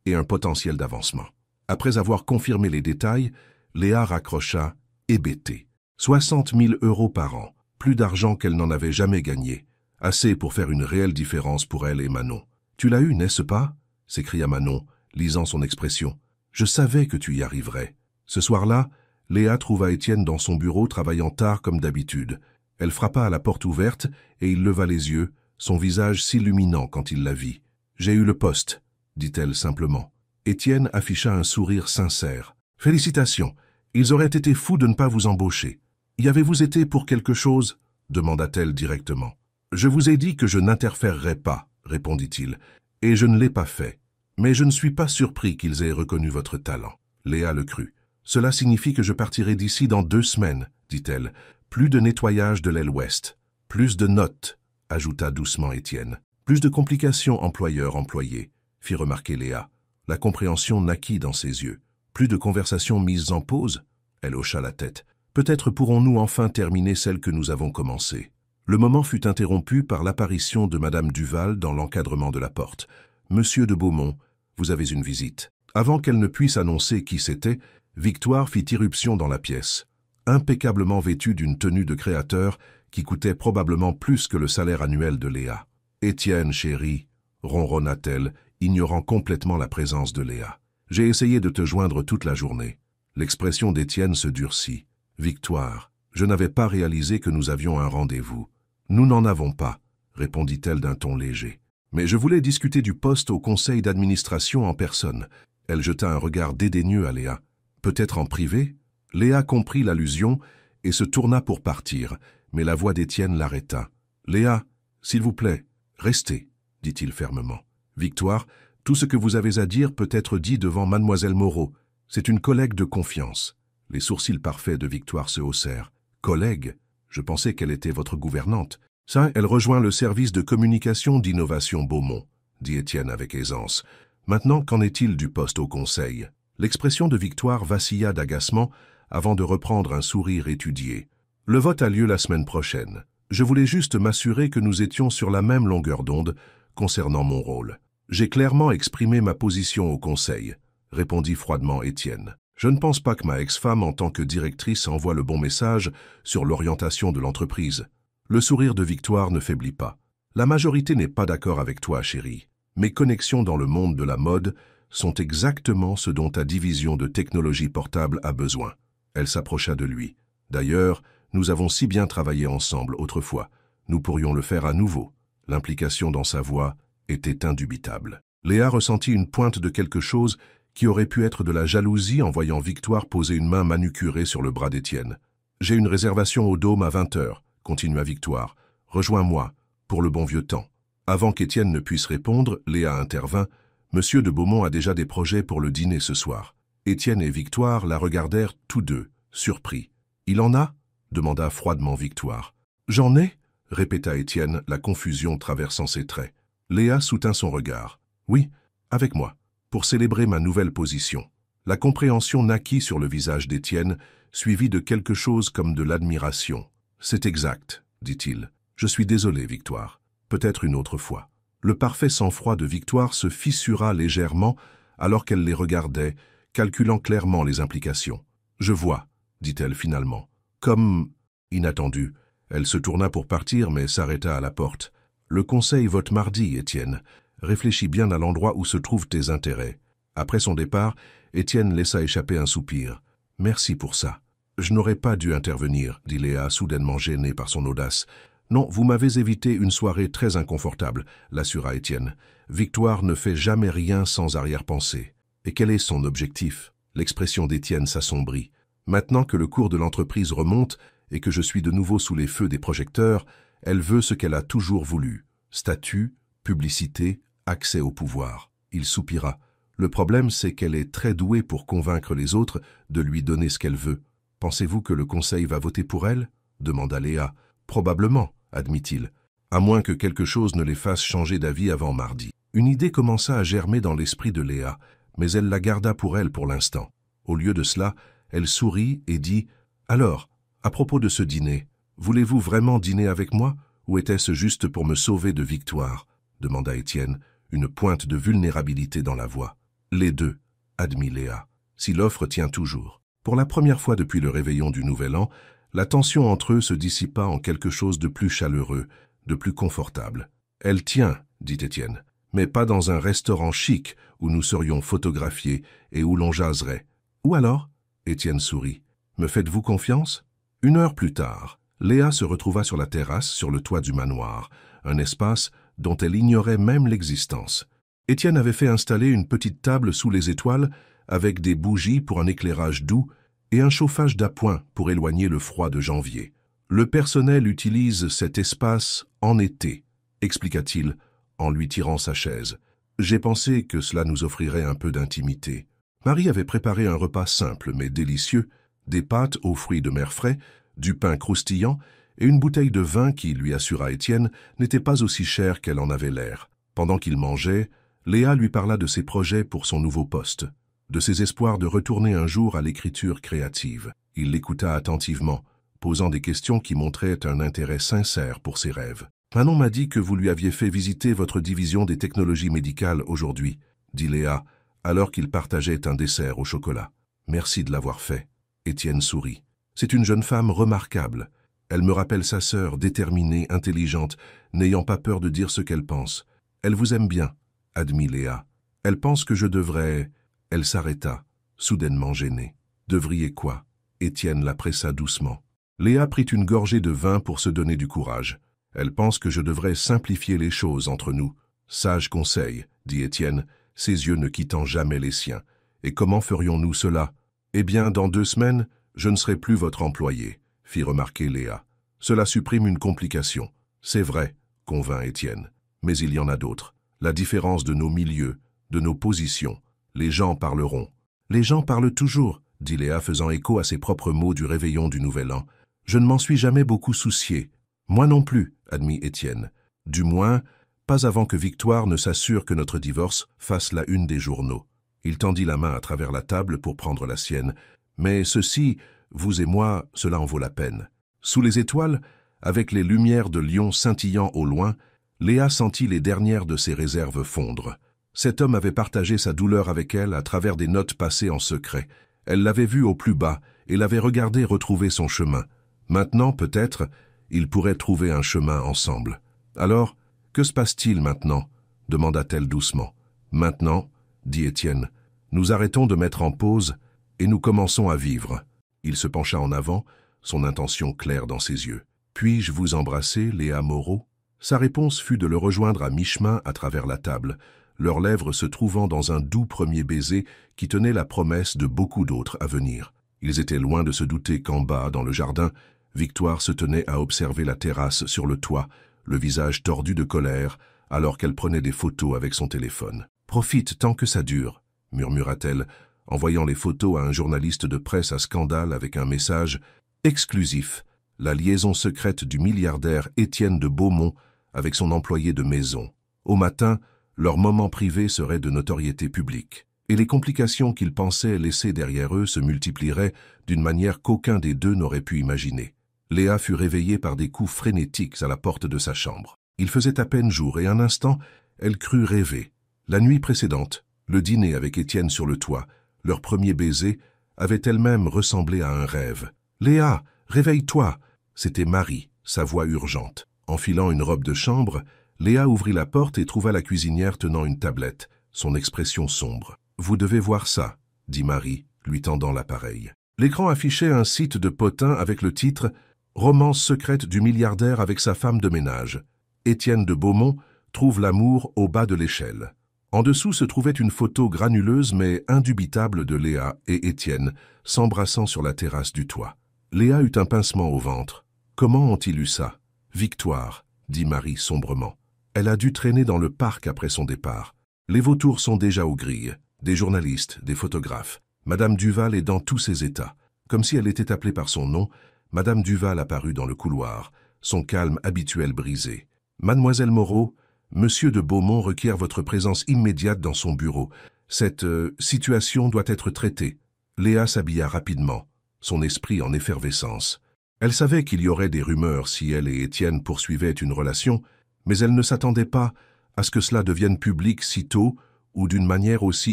et un potentiel d'avancement. » Après avoir confirmé les détails, Léa raccrocha, hébétée. 60 000 € par an, plus d'argent qu'elle n'en avait jamais gagné. Assez pour faire une réelle différence pour elle et Manon. « Tu l'as eu, n'est-ce pas ?» s'écria Manon, lisant son expression. « Je savais que tu y arriverais. » Ce soir-là, Léa trouva Étienne dans son bureau travaillant tard comme d'habitude. Elle frappa à la porte ouverte et il leva les yeux, son visage s'illuminant quand il la vit. « J'ai eu le poste », dit-elle simplement. Étienne afficha un sourire sincère. « Félicitations, ils auraient été fous de ne pas vous embaucher. Y avez-vous été pour quelque chose ?» demanda-t-elle directement. « Je vous ai dit que je n'interférerais pas, » répondit-il, « et je ne l'ai pas fait. Mais je ne suis pas surpris qu'ils aient reconnu votre talent. » Léa le crut. « Cela signifie que je partirai d'ici dans 2 semaines, » dit-elle. « Plus de nettoyage de l'aile ouest. Plus de notes, » ajouta doucement Étienne. « Plus de complications employeur-employé, » fit remarquer Léa. La compréhension naquit dans ses yeux. « Plus de conversations mises en pause ?» Elle hocha la tête. « Peut-être pourrons-nous enfin terminer celle que nous avons commencée. » Le moment fut interrompu par l'apparition de Madame Duval dans l'encadrement de la porte. « Monsieur de Beaumont, vous avez une visite. » Avant qu'elle ne puisse annoncer qui c'était, Victoire fit irruption dans la pièce, impeccablement vêtue d'une tenue de créateur qui coûtait probablement plus que le salaire annuel de Léa. « Étienne, chérie, » ronronna-t-elle, ignorant complètement la présence de Léa. « J'ai essayé de te joindre toute la journée. » L'expression d'Étienne se durcit. « Victoire, je n'avais pas réalisé que nous avions un rendez-vous. »« Nous n'en avons pas, » répondit-elle d'un ton léger. « Mais je voulais discuter du poste au conseil d'administration en personne. » Elle jeta un regard dédaigneux à Léa. « Peut-être en privé ?» Léa comprit l'allusion et se tourna pour partir, mais la voix d'Étienne l'arrêta. « Léa, s'il vous plaît, restez, » dit-il fermement. « Victoire, tout ce que vous avez à dire peut être dit devant mademoiselle Moreau. C'est une collègue de confiance. » Les sourcils parfaits de Victoire se haussèrent. « Collègue ? Je pensais qu'elle était votre gouvernante. »« Ça, elle rejoint le service de communication d'innovation Beaumont, » dit Étienne avec aisance. « Maintenant, qu'en est-il du poste au conseil ?» L'expression de Victoire vacilla d'agacement avant de reprendre un sourire étudié. « Le vote a lieu la semaine prochaine. Je voulais juste m'assurer que nous étions sur la même longueur d'onde concernant mon rôle. J'ai clairement exprimé ma position au conseil, » répondit froidement Étienne. Je ne pense pas que ma ex-femme, en tant que directrice, envoie le bon message sur l'orientation de l'entreprise. Le sourire de Victoire ne faiblit pas. La majorité n'est pas d'accord avec toi, chérie. Mes connexions dans le monde de la mode sont exactement ce dont ta division de technologie portable a besoin. Elle s'approcha de lui. D'ailleurs, nous avons si bien travaillé ensemble autrefois. Nous pourrions le faire à nouveau. L'implication dans sa voix était indubitable. Léa ressentit une pointe de quelque chose qui aurait pu être de la jalousie en voyant Victoire poser une main manucurée sur le bras d'Étienne. « J'ai une réservation au Dôme à 20h, continua Victoire. « Rejoins-moi, pour le bon vieux temps. » Avant qu'Étienne ne puisse répondre, Léa intervint. « Monsieur de Beaumont a déjà des projets pour le dîner ce soir. » Étienne et Victoire la regardèrent tous deux, surpris. « Il en a ?» demanda froidement Victoire. « J'en ai ?» répéta Étienne, la confusion traversant ses traits. Léa soutint son regard. « Oui, avec moi, pour célébrer ma nouvelle position. » La compréhension naquit sur le visage d'Étienne, suivie de quelque chose comme de l'admiration. « C'est exact, dit-il. Je suis désolé, Victoire. Peut-être une autre fois. » Le parfait sang-froid de Victoire se fissura légèrement alors qu'elle les regardait, calculant clairement les implications. « Je vois, » dit-elle finalement. Comme inattendu, elle se tourna pour partir mais s'arrêta à la porte. « Le conseil vote mardi, Étienne. Réfléchis bien à l'endroit où se trouvent tes intérêts. » Après son départ, Étienne laissa échapper un soupir. « Merci pour ça. Je n'aurais pas dû intervenir, » dit Léa, soudainement gênée par son audace. « Non, vous m'avez évité une soirée très inconfortable, » l'assura Étienne. « Victoire ne fait jamais rien sans arrière-pensée. » Et quel est son objectif? L'expression d'Étienne s'assombrit. Maintenant que le cours de l'entreprise remonte et que je suis de nouveau sous les feux des projecteurs, elle veut ce qu'elle a toujours voulu. Statut, publicité, accès au pouvoir. Il soupira. Le problème, c'est qu'elle est très douée pour convaincre les autres de lui donner ce qu'elle veut. Pensez-vous que le conseil va voter pour elle? Demanda Léa. Probablement, admit-il, à moins que quelque chose ne les fasse changer d'avis avant mardi. Une idée commença à germer dans l'esprit de Léa, mais elle la garda pour elle pour l'instant. Au lieu de cela, elle sourit et dit « Alors, à propos de ce dîner, voulez-vous vraiment dîner avec moi ou était-ce juste pour me sauver de Victoire ?» demanda Étienne, une pointe de vulnérabilité dans la voix. « Les deux, » admit Léa, si l'offre tient toujours. Pour la première fois depuis le réveillon du Nouvel An, la tension entre eux se dissipa en quelque chose de plus chaleureux, de plus confortable. « Elle tient, » dit Étienne, « mais pas dans un restaurant chic où nous serions photographiés et où l'on jaserait. »« Où alors ?» Étienne sourit. « Me faites-vous confiance ?» 1 heure plus tard, Léa se retrouva sur la terrasse sur le toit du manoir, un espace dont elle ignorait même l'existence. Étienne avait fait installer une petite table sous les étoiles avec des bougies pour un éclairage doux et un chauffage d'appoint pour éloigner le froid de janvier. « Le personnel utilise cet espace en été, » expliqua-t-il en lui tirant sa chaise. « J'ai pensé que cela nous offrirait un peu d'intimité. » Marie avait préparé un repas simple mais délicieux, des pâtes aux fruits de mer frais, du pain croustillant et une bouteille de vin qui, lui assura Étienne, n'était pas aussi chère qu'elle en avait l'air. Pendant qu'il mangeait, Léa lui parla de ses projets pour son nouveau poste, de ses espoirs de retourner un jour à l'écriture créative. Il l'écouta attentivement, posant des questions qui montraient un intérêt sincère pour ses rêves. « Manon m'a dit que vous lui aviez fait visiter votre division des technologies médicales aujourd'hui, » dit Léa, alors qu'il partageait un dessert au chocolat. « Merci de l'avoir fait. » Étienne sourit. « C'est une jeune femme remarquable. Elle me rappelle sa sœur, déterminée, intelligente, n'ayant pas peur de dire ce qu'elle pense. Elle vous aime bien, » admit Léa. « Elle pense que je devrais... » Elle s'arrêta, soudainement gênée. « Devriez quoi ?» Étienne la pressa doucement. Léa prit une gorgée de vin pour se donner du courage. « Elle pense que je devrais simplifier les choses entre nous. »« Sage conseil, » dit Étienne, ses yeux ne quittant jamais les siens. « Et comment ferions-nous cela ?»« Eh bien, dans 2 semaines, je ne serai plus votre employé, » fit remarquer Léa. « Cela supprime une complication. »« C'est vrai, » convint Étienne. « Mais il y en a d'autres. La différence de nos milieux, de nos positions. Les gens parleront. »« Les gens parlent toujours, » dit Léa faisant écho à ses propres mots du réveillon du Nouvel An. « Je ne m'en suis jamais beaucoup soucié. »« Moi non plus, » admit Étienne. « Du moins, pas avant que Victoire ne s'assure que notre divorce fasse la une des journaux. » Il tendit la main à travers la table pour prendre la sienne. « Mais ceci, vous et moi, cela en vaut la peine. » Sous les étoiles, avec les lumières de Lyon scintillant au loin, Léa sentit les dernières de ses réserves fondre. Cet homme avait partagé sa douleur avec elle à travers des notes passées en secret. Elle l'avait vu au plus bas et l'avait regardé retrouver son chemin. Maintenant, peut-être, ils pourraient trouver un chemin ensemble. Alors, que se passe-t-il maintenant? Demanda-t-elle doucement. Maintenant, dit Étienne, nous arrêtons de mettre en pause et nous commençons à vivre. Il se pencha en avant, son intention claire dans ses yeux. Puis-je vous embrasser, Léa Moreau? Sa réponse fut de le rejoindre à mi-chemin à travers la table, leurs lèvres se trouvant dans un doux premier baiser qui tenait la promesse de beaucoup d'autres à venir. Ils étaient loin de se douter qu'en bas, dans le jardin, Victoire se tenait à observer la terrasse sur le toit, le visage tordu de colère, alors qu'elle prenait des photos avec son téléphone. « Profite tant que ça dure », murmura-t-elle, envoyant les photos à un journaliste de presse à scandale avec un message exclusif, la liaison secrète du milliardaire Étienne de Beaumont avec son employé de maison. Au matin, leur moment privé serait de notoriété publique, et les complications qu'ils pensaient laisser derrière eux se multiplieraient d'une manière qu'aucun des deux n'aurait pu imaginer. Léa fut réveillée par des coups frénétiques à la porte de sa chambre. Il faisait à peine jour et un instant, elle crut rêver. La nuit précédente, le dîner avec Étienne sur le toit, leur premier baiser, avait elle-même ressemblé à un rêve. « Léa, réveille-toi !» C'était Marie, sa voix urgente. Enfilant une robe de chambre, Léa ouvrit la porte et trouva la cuisinière tenant une tablette, son expression sombre. « Vous devez voir ça », dit Marie, lui tendant l'appareil. L'écran affichait un site de potin avec le titre « Romance secrète du milliardaire avec sa femme de ménage. Étienne de Beaumont trouve l'amour au bas de l'échelle. » En dessous se trouvait une photo granuleuse mais indubitable de Léa et Étienne s'embrassant sur la terrasse du toit. Léa eut un pincement au ventre. « Comment ont-ils eu ça ?»« Victoire », dit Marie sombrement. « Elle a dû traîner dans le parc après son départ. Les vautours sont déjà aux grilles, des journalistes, des photographes. Madame Duval est dans tous ses états. » Comme si elle était appelée par son nom, Madame Duval apparut dans le couloir, son calme habituel brisé. « Mademoiselle Moreau, Monsieur de Beaumont requiert votre présence immédiate dans son bureau. Cette situation doit être traitée. » Léa s'habilla rapidement, son esprit en effervescence. Elle savait qu'il y aurait des rumeurs si elle et Étienne poursuivaient une relation, mais elle ne s'attendait pas à ce que cela devienne public si tôt ou d'une manière aussi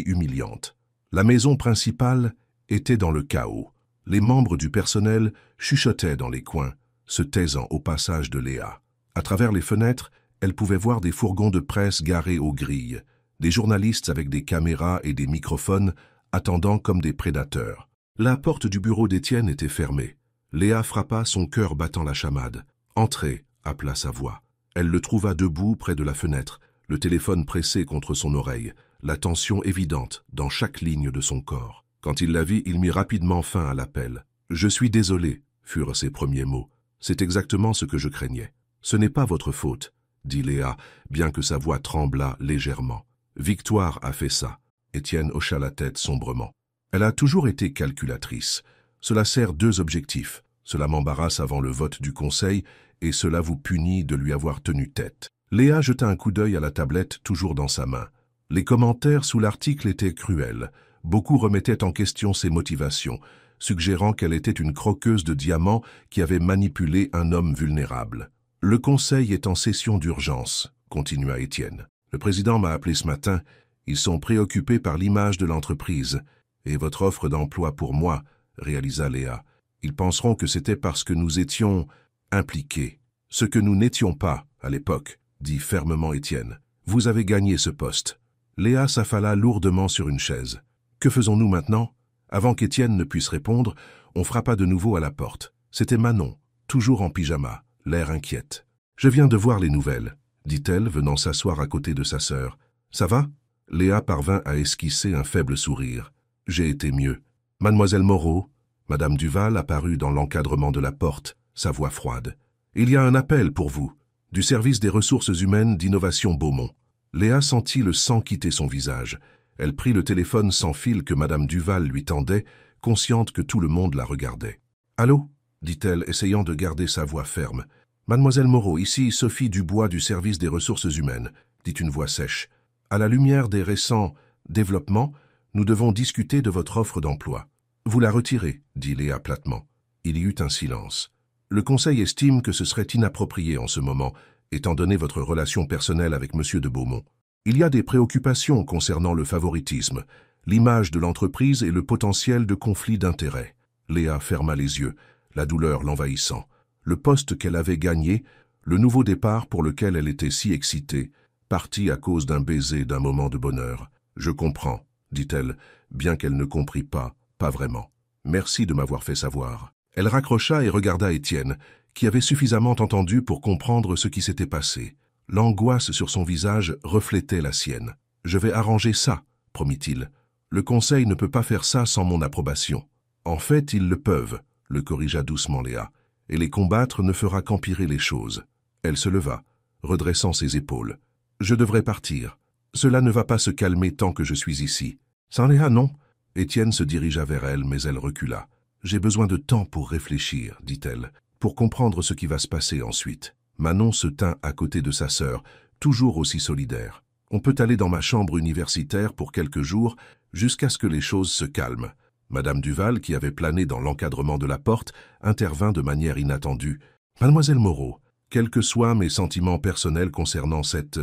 humiliante. La maison principale était dans le chaos. Les membres du personnel chuchotaient dans les coins, se taisant au passage de Léa. À travers les fenêtres, elle pouvait voir des fourgons de presse garés aux grilles, des journalistes avec des caméras et des microphones attendant comme des prédateurs. La porte du bureau d'Étienne était fermée. Léa frappa, son cœur battant la chamade. « Entrez !» appela sa voix. Elle le trouva debout près de la fenêtre, le téléphone pressé contre son oreille, la tension évidente dans chaque ligne de son corps. Quand il la vit, il mit rapidement fin à l'appel. « Je suis désolé » furent ses premiers mots. « C'est exactement ce que je craignais. Ce n'est pas votre faute. » dit Léa, bien que sa voix tremblât légèrement. « Victoire a fait ça. » Étienne hocha la tête sombrement. « Elle a toujours été calculatrice. Cela sert deux objectifs. Cela m'embarrasse avant le vote du Conseil et cela vous punit de lui avoir tenu tête. » Léa jeta un coup d'œil à la tablette toujours dans sa main. Les commentaires sous l'article étaient cruels. Beaucoup remettaient en question ses motivations, suggérant qu'elle était une croqueuse de diamants qui avait manipulé un homme vulnérable. « Le Conseil est en session d'urgence, » continua Étienne. « Le président m'a appelé ce matin. Ils sont préoccupés par l'image de l'entreprise. Et votre offre d'emploi pour moi, » réalisa Léa. « Ils penseront que c'était parce que nous étions impliqués. Ce que nous n'étions pas, à l'époque, » dit fermement Étienne. « Vous avez gagné ce poste. » Léa s'affala lourdement sur une chaise. « Que faisons-nous maintenant ?» Avant qu'Étienne ne puisse répondre, on frappa de nouveau à la porte. C'était Manon, toujours en pyjama, l'air inquiète. « Je viens de voir les nouvelles, » dit-elle, venant s'asseoir à côté de sa sœur. « Ça va ?» Léa parvint à esquisser un faible sourire. « J'ai été mieux. » Mademoiselle Moreau, Madame Duval apparut dans l'encadrement de la porte, sa voix froide. « Il y a un appel pour vous, du service des ressources humaines d'Innovation Beaumont. » Léa sentit le sang quitter son visage. Elle prit le téléphone sans fil que Madame Duval lui tendait, consciente que tout le monde la regardait. « Allô ?» dit-elle, essayant de garder sa voix ferme. « Mademoiselle Moreau, ici Sophie Dubois du service des ressources humaines, » dit une voix sèche. « À la lumière des récents développements, nous devons discuter de votre offre d'emploi. »« Vous la retirez, » dit Léa platement. Il y eut un silence. « Le Conseil estime que ce serait inapproprié en ce moment, étant donné votre relation personnelle avec Monsieur de Beaumont. Il y a des préoccupations concernant le favoritisme, l'image de l'entreprise et le potentiel de conflit d'intérêts. Léa ferma les yeux, la douleur l'envahissant. Le poste qu'elle avait gagné, le nouveau départ pour lequel elle était si excitée, parti à cause d'un baiser, d'un moment de bonheur. « Je comprends », dit-elle, bien qu'elle ne comprit pas vraiment. « Merci de m'avoir fait savoir. » Elle raccrocha et regarda Étienne, qui avait suffisamment entendu pour comprendre ce qui s'était passé. L'angoisse sur son visage reflétait la sienne. « Je vais arranger ça, » promit-il. « Le conseil ne peut pas faire ça sans mon approbation. »« En fait, ils le peuvent, » le corrigea doucement Léa, « et les combattre ne fera qu'empirer les choses. » Elle se leva, redressant ses épaules. « Je devrais partir. Cela ne va pas se calmer tant que je suis ici. »« Sans Léa, non ?» Étienne se dirigea vers elle, mais elle recula. « J'ai besoin de temps pour réfléchir, » dit-elle, « pour comprendre ce qui va se passer ensuite. » Manon se tint à côté de sa sœur, toujours aussi solidaire. « On peut aller dans ma chambre universitaire pour quelques jours, jusqu'à ce que les choses se calment. » Madame Duval, qui avait plané dans l'encadrement de la porte, intervint de manière inattendue. « Mademoiselle Moreau, quels que soient mes sentiments personnels concernant cette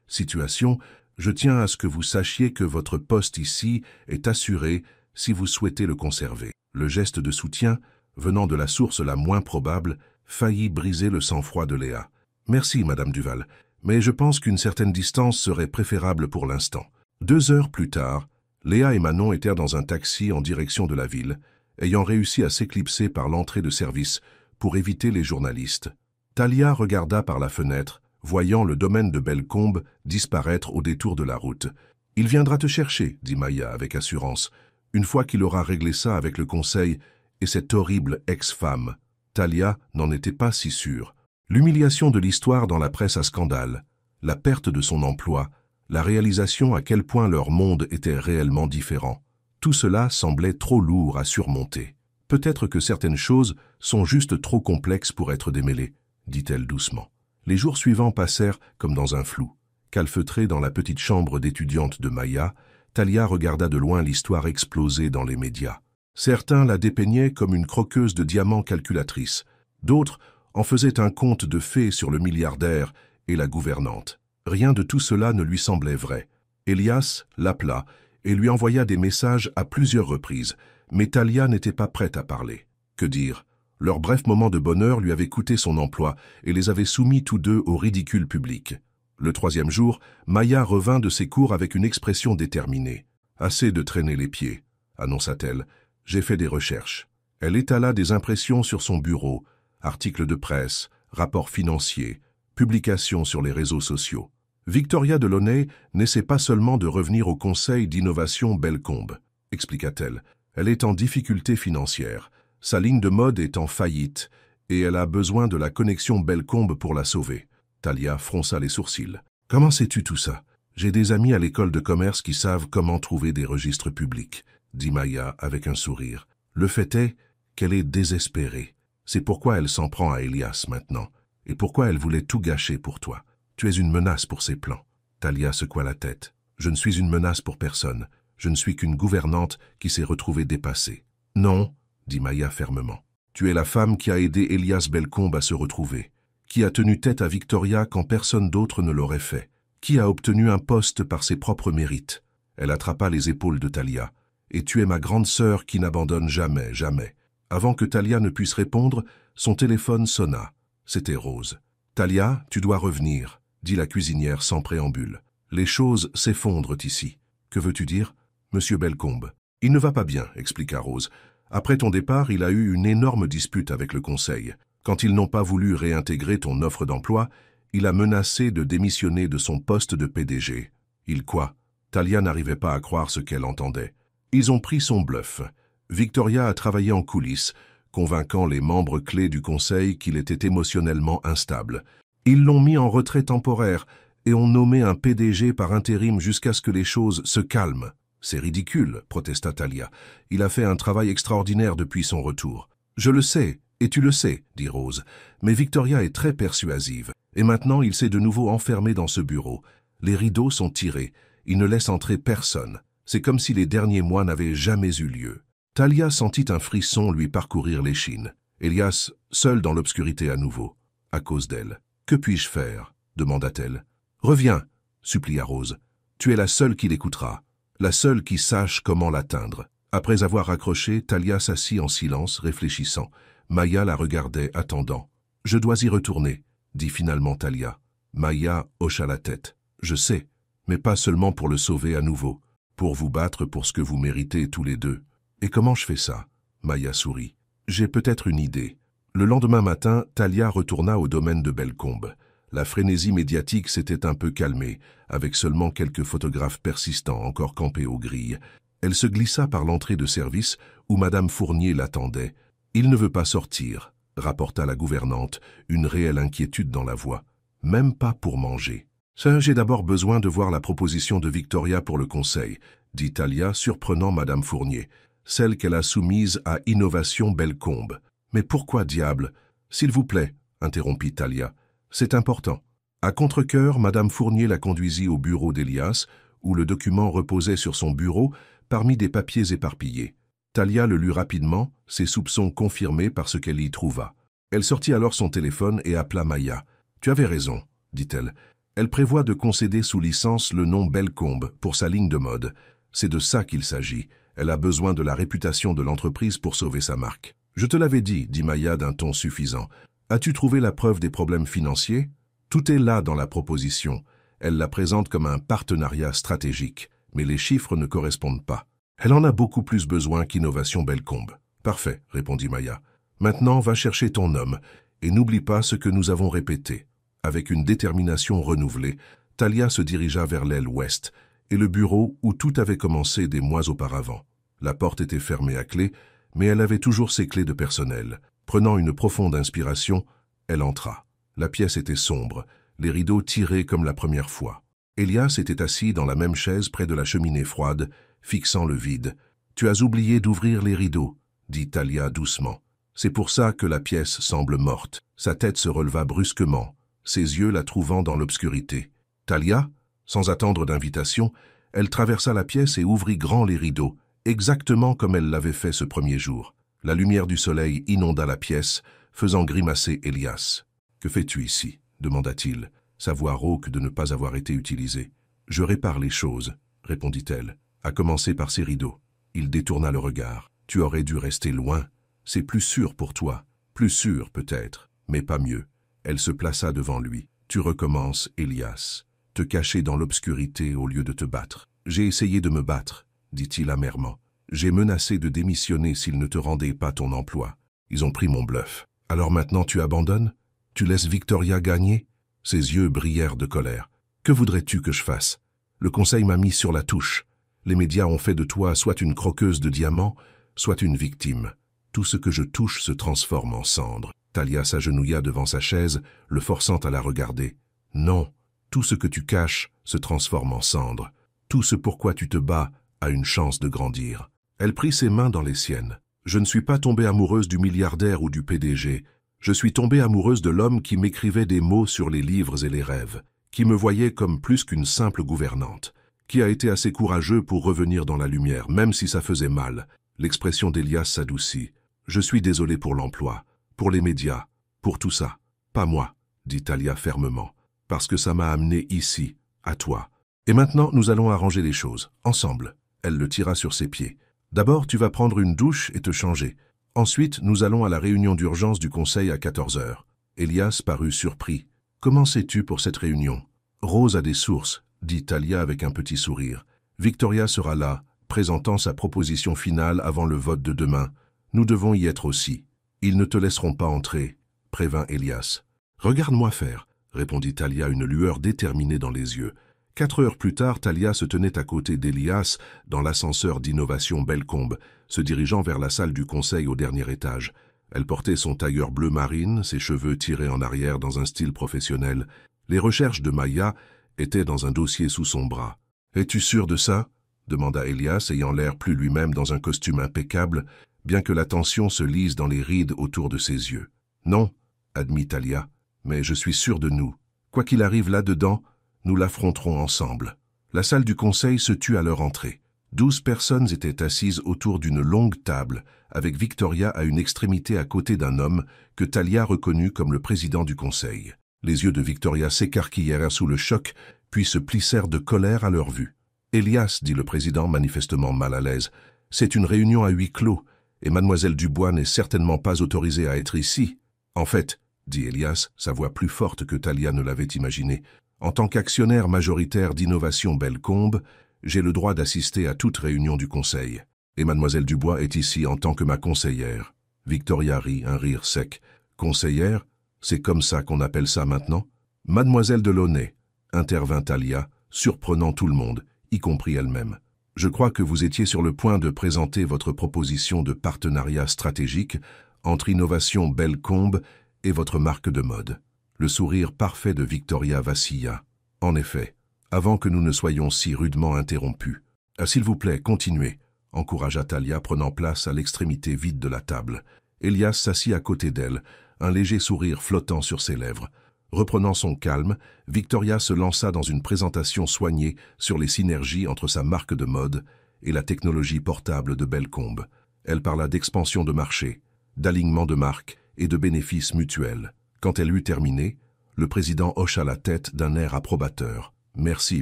situation, je tiens à ce que vous sachiez que votre poste ici est assuré si vous souhaitez le conserver. » Le geste de soutien, venant de la source la moins probable, faillit briser le sang-froid de Léa. « Merci, Madame Duval, mais je pense qu'une certaine distance serait préférable pour l'instant. » 2 heures plus tard, Léa et Manon étaient dans un taxi en direction de la ville, ayant réussi à s'éclipser par l'entrée de service pour éviter les journalistes. Thalia regarda par la fenêtre, voyant le domaine de Bellecombe disparaître au détour de la route. « Il viendra te chercher, » dit Maya avec assurance, « une fois qu'il aura réglé ça avec le conseil et cette horrible ex-femme. » Thalia n'en était pas si sûre. L'humiliation de l'histoire dans la presse à scandale, la perte de son emploi, la réalisation à quel point leur monde était réellement différent. Tout cela semblait trop lourd à surmonter. « Peut-être que certaines choses sont juste trop complexes pour être démêlées, » dit-elle doucement. Les jours suivants passèrent comme dans un flou. Calfeutrée dans la petite chambre d'étudiante de Maya, Thalia regarda de loin l'histoire exploser dans les médias. Certains la dépeignaient comme une croqueuse de diamants calculatrice. D'autres en faisaient un conte de fées sur le milliardaire et la gouvernante. Rien de tout cela ne lui semblait vrai. Elias l'appela et lui envoya des messages à plusieurs reprises, mais Thalia n'était pas prête à parler. Que dire? Leur bref moment de bonheur lui avait coûté son emploi et les avait soumis tous deux au ridicule public. Le 3e jour, Maya revint de ses cours avec une expression déterminée. « Assez de traîner les pieds, » annonça-t-elle. « J'ai fait des recherches. » Elle étala des impressions sur son bureau, articles de presse, rapports financiers, publications sur les réseaux sociaux. Victoria Delaunay n'essaie pas seulement de revenir au conseil d'innovation Bellecombe, expliqua-t-elle. Elle est en difficulté financière. Sa ligne de mode est en faillite et elle a besoin de la connexion Bellecombe pour la sauver. Thalia fronça les sourcils. « Comment sais-tu tout ça? J'ai des amis à l'école de commerce qui savent comment trouver des registres publics, » dit Maya avec un sourire. « Le fait est qu'elle est désespérée. C'est pourquoi elle s'en prend à Elias maintenant, et pourquoi elle voulait tout gâcher pour toi. Tu es une menace pour ses plans. » Thalia secoua la tête. « Je ne suis une menace pour personne. Je ne suis qu'une gouvernante qui s'est retrouvée dépassée. »« Non, » dit Maya fermement. « Tu es la femme qui a aidé Elias Bellecombe à se retrouver, qui a tenu tête à Victoria quand personne d'autre ne l'aurait fait, qui a obtenu un poste par ses propres mérites. » Elle attrapa les épaules de Thalia. « Et tu es ma grande sœur qui n'abandonne jamais, jamais. » Avant que Thalia ne puisse répondre, son téléphone sonna. C'était Rose. « Thalia, tu dois revenir, » dit la cuisinière sans préambule. « Les choses s'effondrent ici. »« Que veux-tu dire, Monsieur Bellecombe ?»« Il ne va pas bien, » expliqua Rose. « Après ton départ, il a eu une énorme dispute avec le conseil. Quand ils n'ont pas voulu réintégrer ton offre d'emploi, il a menacé de démissionner de son poste de PDG. »« Il quoi ?» Thalia n'arrivait pas à croire ce qu'elle entendait. « Ils ont pris son bluff. Victoria a travaillé en coulisses, convainquant les membres clés du conseil qu'il était émotionnellement instable. Ils l'ont mis en retrait temporaire et ont nommé un PDG par intérim jusqu'à ce que les choses se calment. »« C'est ridicule, » protesta Thalia. « Il a fait un travail extraordinaire depuis son retour. »« Je le sais, et tu le sais, » dit Rose. « Mais Victoria est très persuasive. Et maintenant, il s'est de nouveau enfermé dans ce bureau. Les rideaux sont tirés. Il ne laisse entrer personne. C'est comme si les derniers mois n'avaient jamais eu lieu. » Thalia sentit un frisson lui parcourir l'échine. Elias, seul dans l'obscurité à nouveau, à cause d'elle. « Que puis-je faire ?» demanda-t-elle. « Reviens, » supplia Rose. « Tu es la seule qui l'écoutera. » la seule qui sache comment l'atteindre. Après avoir raccroché, Talia s'assit en silence, réfléchissant. Maya la regardait, attendant. « Je dois y retourner », dit finalement Talia. Maya hocha la tête. « Je sais, mais pas seulement pour le sauver à nouveau, pour vous battre pour ce que vous méritez tous les deux. » « Et comment je fais ça ?» Maya sourit. « J'ai peut-être une idée. » Le lendemain matin, Talia retourna au domaine de Bellecombe. La frénésie médiatique s'était un peu calmée, avec seulement quelques photographes persistants encore campés aux grilles. Elle se glissa par l'entrée de service où Madame Fournier l'attendait. « Il ne veut pas sortir », rapporta la gouvernante, une réelle inquiétude dans la voix. « Même pas pour manger. »« Ça, j'ai d'abord besoin de voir la proposition de Victoria pour le conseil », dit Talia, surprenant Madame Fournier. Celle qu'elle a soumise à Innovation Bellecombe. « Mais pourquoi diable ?»« S'il vous plaît, » interrompit Talia. « C'est important. » À contre-cœur, Madame Fournier la conduisit au bureau d'Elias, où le document reposait sur son bureau, parmi des papiers éparpillés. Talia le lut rapidement, ses soupçons confirmés par ce qu'elle y trouva. Elle sortit alors son téléphone et appela Maya. « Tu avais raison, » dit-elle. « Elle prévoit de concéder sous licence le nom Bellecombe pour sa ligne de mode. C'est de ça qu'il s'agit. Elle a besoin de la réputation de l'entreprise pour sauver sa marque. »« Je te l'avais dit Maya d'un ton suffisant. As-tu trouvé la preuve des problèmes financiers ? Tout est là dans la proposition. Elle la présente comme un partenariat stratégique, mais les chiffres ne correspondent pas. Elle en a beaucoup plus besoin qu'Innovation Bellecombe. »« Parfait, » répondit Maya. « Maintenant, va chercher ton homme, et n'oublie pas ce que nous avons répété. » Avec une détermination renouvelée, Talia se dirigea vers l'aile ouest, et le bureau où tout avait commencé des mois auparavant. La porte était fermée à clé, mais elle avait toujours ses clés de personnel. Prenant une profonde inspiration, elle entra. La pièce était sombre, les rideaux tirés comme la première fois. Elias était assis dans la même chaise près de la cheminée froide, fixant le vide. « Tu as oublié d'ouvrir les rideaux, » dit Talia doucement. « C'est pour ça que la pièce semble morte. » Sa tête se releva brusquement, ses yeux la trouvant dans l'obscurité. « Talia ?» Sans attendre d'invitation, elle traversa la pièce et ouvrit grand les rideaux, exactement comme elle l'avait fait ce premier jour. La lumière du soleil inonda la pièce, faisant grimacer Elias. « Que fais-tu ici » demanda-t-il, sa voix rauque de ne pas avoir été utilisée. « Je répare les choses » répondit-elle, « à commencer par ces rideaux. » Il détourna le regard. « Tu aurais dû rester loin. C'est plus sûr pour toi. Plus sûr, peut-être, mais pas mieux. » Elle se plaça devant lui. « Tu recommences, Elias. Te cacher dans l'obscurité au lieu de te battre. »« J'ai essayé de me battre, » dit-il amèrement. « J'ai menacé de démissionner s'ils ne te rendaient pas ton emploi. Ils ont pris mon bluff. Alors maintenant tu abandonnes? Tu laisses Victoria gagner ?» Ses yeux brillèrent de colère. « Que voudrais-tu que je fasse? Le conseil m'a mis sur la touche. Les médias ont fait de toi soit une croqueuse de diamants, soit une victime. Tout ce que je touche se transforme en cendres. » Talia s'agenouilla devant sa chaise, le forçant à la regarder. « Non, tout ce que tu caches se transforme en cendres. Tout ce pourquoi tu te bats a une chance de grandir. » Elle prit ses mains dans les siennes. « Je ne suis pas tombée amoureuse du milliardaire ou du PDG. Je suis tombée amoureuse de l'homme qui m'écrivait des mots sur les livres et les rêves, qui me voyait comme plus qu'une simple gouvernante, qui a été assez courageux pour revenir dans la lumière, même si ça faisait mal. » L'expression d'Elias s'adoucit. « Je suis désolé pour l'emploi, pour les médias, pour tout ça. Pas moi, » dit Talia fermement, « parce que ça m'a amené ici, à toi. Et maintenant, nous allons arranger les choses, ensemble. » Elle le tira sur ses pieds. « D'abord, tu vas prendre une douche et te changer. Ensuite, nous allons à la réunion d'urgence du conseil à 14 heures. » Elias parut surpris. « Comment sais-tu pour cette réunion ?»« Rose a des sources, » dit Talia avec un petit sourire. « Victoria sera là, présentant sa proposition finale avant le vote de demain. Nous devons y être aussi. »« Ils ne te laisseront pas entrer, » prévint Elias. « Regarde-moi faire, » répondit Talia, une lueur déterminée dans les yeux. 4 heures plus tard, Talia se tenait à côté d'Elias dans l'ascenseur d'Innovation Bellecombe, se dirigeant vers la salle du conseil au dernier étage. Elle portait son tailleur bleu marine, ses cheveux tirés en arrière dans un style professionnel. Les recherches de Maya étaient dans un dossier sous son bras. « Es-tu sûr de ça ?» demanda Elias, ayant l'air plus lui-même dans un costume impeccable, bien que la tension se lise dans les rides autour de ses yeux. « Non, » admit Talia, « mais je suis sûr de nous. Quoi qu'il arrive là-dedans, nous l'affronterons ensemble. » La salle du conseil se tut à leur entrée. 12 personnes étaient assises autour d'une longue table, avec Victoria à une extrémité à côté d'un homme que Talia reconnut comme le président du conseil. Les yeux de Victoria s'écarquillèrent sous le choc, puis se plissèrent de colère à leur vue. Elias, dit le président manifestement mal à l'aise, c'est une réunion à huis clos, et mademoiselle Dubois n'est certainement pas autorisée à être ici. En fait, dit Elias, sa voix plus forte que Thalia ne l'avait imaginé, en tant qu'actionnaire majoritaire d'Innovation Bellecombe, j'ai le droit d'assister à toute réunion du conseil. Et mademoiselle Dubois est ici en tant que ma conseillère. Victoria rit un rire sec. Conseillère? C'est comme ça qu'on appelle ça maintenant? Mademoiselle Delaunay, intervint Thalia, surprenant tout le monde, y compris elle-même. Je crois que vous étiez sur le point de présenter votre proposition de partenariat stratégique entre Innovation Bellecombe et votre marque de mode. Le sourire parfait de Victoria vacilla. En effet, avant que nous ne soyons si rudement interrompus. « S'il vous plaît, continuez », encouragea Thalia, prenant place à l'extrémité vide de la table. Elias s'assit à côté d'elle, un léger sourire flottant sur ses lèvres. Reprenant son calme, Victoria se lança dans une présentation soignée sur les synergies entre sa marque de mode et la technologie portable de Bellecombe. Elle parla d'expansion de marché, d'alignement de marques et de bénéfices mutuels. Quand elle eut terminé, le président hocha la tête d'un air approbateur. « Merci,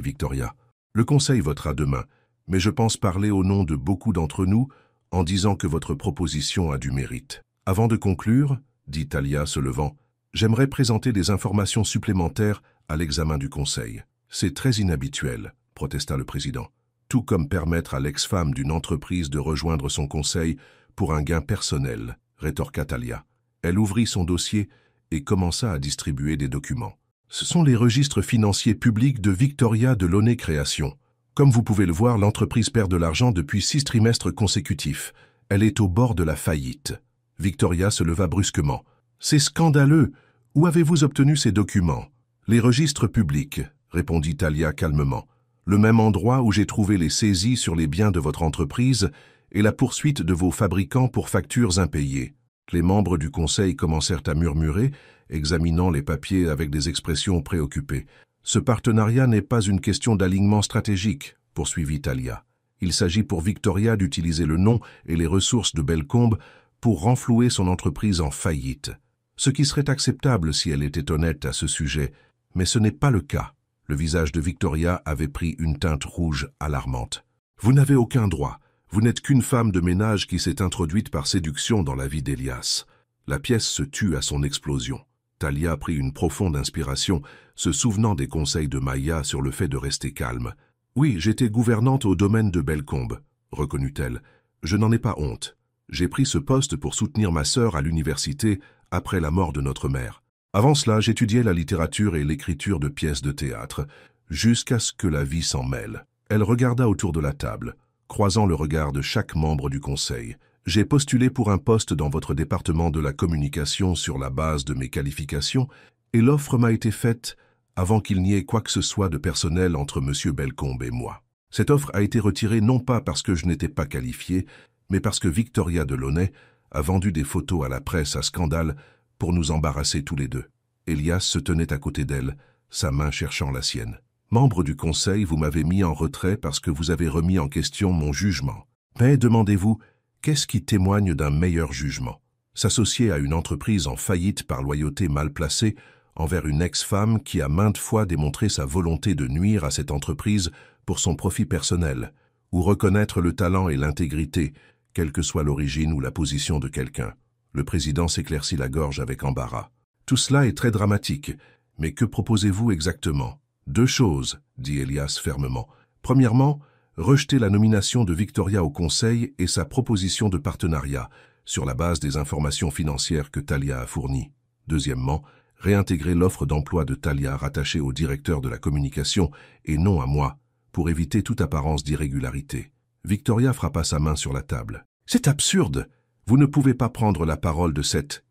Victoria. Le Conseil votera demain, mais je pense parler au nom de beaucoup d'entre nous en disant que votre proposition a du mérite. Avant de conclure, dit Thalia se levant, j'aimerais présenter des informations supplémentaires à l'examen du Conseil. C'est très inhabituel, protesta le président. Tout comme permettre à l'ex-femme d'une entreprise de rejoindre son conseil pour un gain personnel, rétorqua Thalia. Elle ouvrit son dossier et commença à distribuer des documents. Ce sont les registres financiers publics de Victoria Delaunay Création. Comme vous pouvez le voir, l'entreprise perd de l'argent depuis 6 trimestres consécutifs. Elle est au bord de la faillite. Victoria se leva brusquement. C'est scandaleux. Où avez-vous obtenu ces documents? Les registres publics, répondit Thalia calmement. Le même endroit où j'ai trouvé les saisies sur les biens de votre entreprise et la poursuite de vos fabricants pour factures impayées. Les membres du conseil commencèrent à murmurer, examinant les papiers avec des expressions préoccupées. Ce partenariat n'est pas une question d'alignement stratégique, poursuivit Thalia. Il s'agit pour Victoria d'utiliser le nom et les ressources de Bellecombe pour renflouer son entreprise en faillite. Ce qui serait acceptable si elle était honnête à ce sujet, mais ce n'est pas le cas. Le visage de Victoria avait pris une teinte rouge alarmante. Vous n'avez aucun droit. Vous n'êtes qu'une femme de ménage qui s'est introduite par séduction dans la vie d'Elias. La pièce se tut à son explosion. Thalia prit une profonde inspiration, se souvenant des conseils de Maya sur le fait de rester calme. « Oui, j'étais gouvernante au domaine de Bellecombe, » reconnut-elle. « Je n'en ai pas honte. J'ai pris ce poste pour soutenir ma sœur à l'université après la mort de notre mère. Avant cela, j'étudiais la littérature et l'écriture de pièces de théâtre, jusqu'à ce que la vie s'en mêle. » Elle regarda autour de la table, croisant le regard de chaque membre du conseil. « J'ai postulé pour un poste dans votre département de la communication sur la base de mes qualifications, et l'offre m'a été faite avant qu'il n'y ait quoi que ce soit de personnel entre M. Bellecombe et moi. Cette offre a été retirée non pas parce que je n'étais pas qualifié, mais parce que Victoria Delaunay a vendu des photos à la presse à scandale pour nous embarrasser tous les deux. » Elias se tenait à côté d'elle, sa main cherchant la sienne. « Membre du conseil, vous m'avez mis en retrait parce que vous avez remis en question mon jugement. Mais demandez-vous, qu'est-ce qui témoigne d'un meilleur jugement? S'associer à une entreprise en faillite par loyauté mal placée envers une ex-femme qui a maintes fois démontré sa volonté de nuire à cette entreprise pour son profit personnel, ou reconnaître le talent et l'intégrité, quelle que soit l'origine ou la position de quelqu'un. » Le président s'éclaircit la gorge avec embarras. « Tout cela est très dramatique, mais que proposez-vous exactement? » « 2 choses, dit Elias fermement. Premièrement, rejeter la nomination de Victoria au conseil et sa proposition de partenariat, sur la base des informations financières que Thalia a fournies. Deuxièmement, réintégrer l'offre d'emploi de Thalia rattachée au directeur de la communication et non à moi, pour éviter toute apparence d'irrégularité. Victoria frappa sa main sur la table. « C'est absurde! Vous ne pouvez pas prendre la parole de cette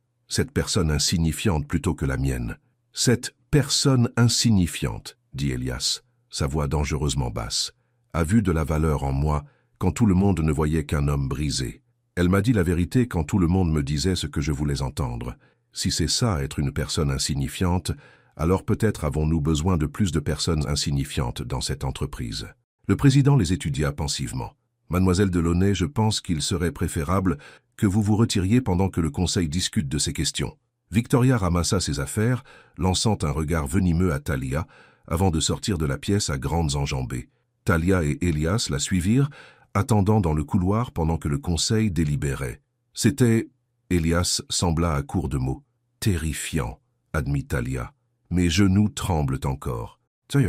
personne insignifiante plutôt que la mienne. » « Cette personne insignifiante, dit Elias, sa voix dangereusement basse, a vu de la valeur en moi quand tout le monde ne voyait qu'un homme brisé. Elle m'a dit la vérité quand tout le monde me disait ce que je voulais entendre. Si c'est ça, être une personne insignifiante, alors peut-être avons-nous besoin de plus de personnes insignifiantes dans cette entreprise. » Le président les étudia pensivement. « Mademoiselle Delaunay, je pense qu'il serait préférable que vous vous retiriez pendant que le conseil discute de ces questions. » Victoria ramassa ses affaires, lançant un regard venimeux à Thalia, avant de sortir de la pièce à grandes enjambées. Talia et Elias la suivirent, attendant dans le couloir pendant que le conseil délibérait. C'était, Elias sembla à court de mots, terrifiant, admit Talia. Mes genoux tremblent encore.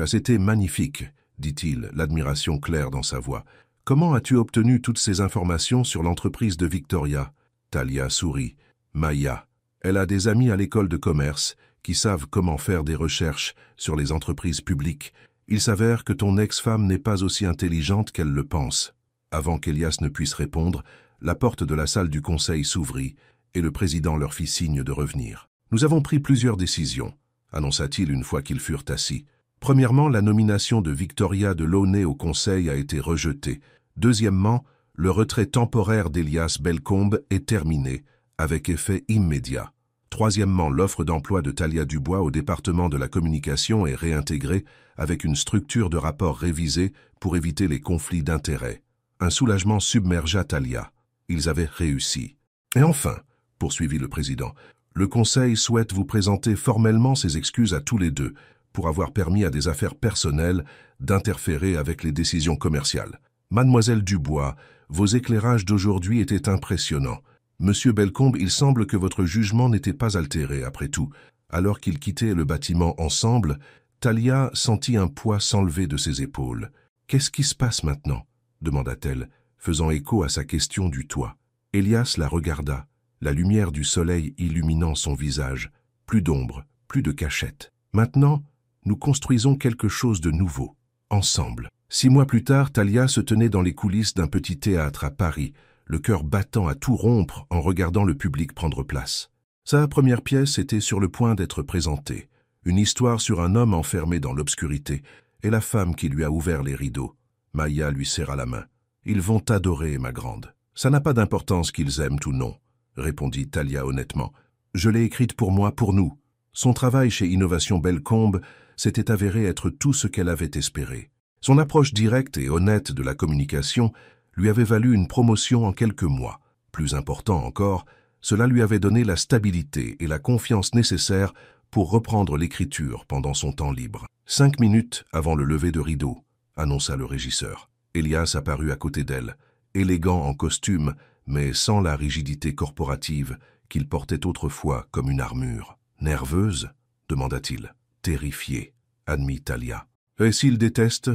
C'était magnifique, dit-il, l'admiration claire dans sa voix. Comment as-tu obtenu toutes ces informations sur l'entreprise de Victoria? Talia sourit. Maya. Elle a des amis à l'école de commerce qui savent comment faire des recherches sur les entreprises publiques. Il s'avère que ton ex-femme n'est pas aussi intelligente qu'elle le pense. Avant qu'Elias ne puisse répondre, la porte de la salle du conseil s'ouvrit et le président leur fit signe de revenir. Nous avons pris plusieurs décisions, annonça-t-il une fois qu'ils furent assis. Premièrement, la nomination de Victoria Delaunay au conseil a été rejetée. Deuxièmement, le retrait temporaire d'Elias Bellecombe est terminé, avec effet immédiat. Troisièmement, l'offre d'emploi de Talia Dubois au département de la communication est réintégrée avec une structure de rapport révisée pour éviter les conflits d'intérêts. Un soulagement submergea Talia. Ils avaient réussi. Et enfin, poursuivit le président, le Conseil souhaite vous présenter formellement ses excuses à tous les deux pour avoir permis à des affaires personnelles d'interférer avec les décisions commerciales. Mademoiselle Dubois, vos éclairages d'aujourd'hui étaient impressionnants. Monsieur Bellecombe, il semble que votre jugement n'était pas altéré, après tout. Alors qu'ils quittaient le bâtiment ensemble, Talia sentit un poids s'enlever de ses épaules. « Qu'est-ce qui se passe maintenant ?» demanda-t-elle, faisant écho à sa question du toit. Elias la regarda, la lumière du soleil illuminant son visage. Plus d'ombre, plus de cachette. Maintenant, nous construisons quelque chose de nouveau, ensemble. 6 mois plus tard, Talia se tenait dans les coulisses d'un petit théâtre à Paris, le cœur battant à tout rompre en regardant le public prendre place. Sa première pièce était sur le point d'être présentée, une histoire sur un homme enfermé dans l'obscurité et la femme qui lui a ouvert les rideaux. Maya lui serra la main. « Ils vont t'adorer, ma grande. Ça n'a pas d'importance qu'ils aiment ou non, » répondit Talia honnêtement. « Je l'ai écrite pour moi, pour nous. » Son travail chez Innovation Bellecombe s'était avéré être tout ce qu'elle avait espéré. Son approche directe et honnête de la communication lui avait valu une promotion en quelques mois. Plus important encore, cela lui avait donné la stabilité et la confiance nécessaires pour reprendre l'écriture pendant son temps libre. 5 minutes avant le lever de rideau, annonça le régisseur. Elias apparut à côté d'elle, élégant en costume, mais sans la rigidité corporative qu'il portait autrefois comme une armure. « Nerveuse ?» demanda-t-il. « Terrifiée », admit Talia. « Et s'il déteste ?»«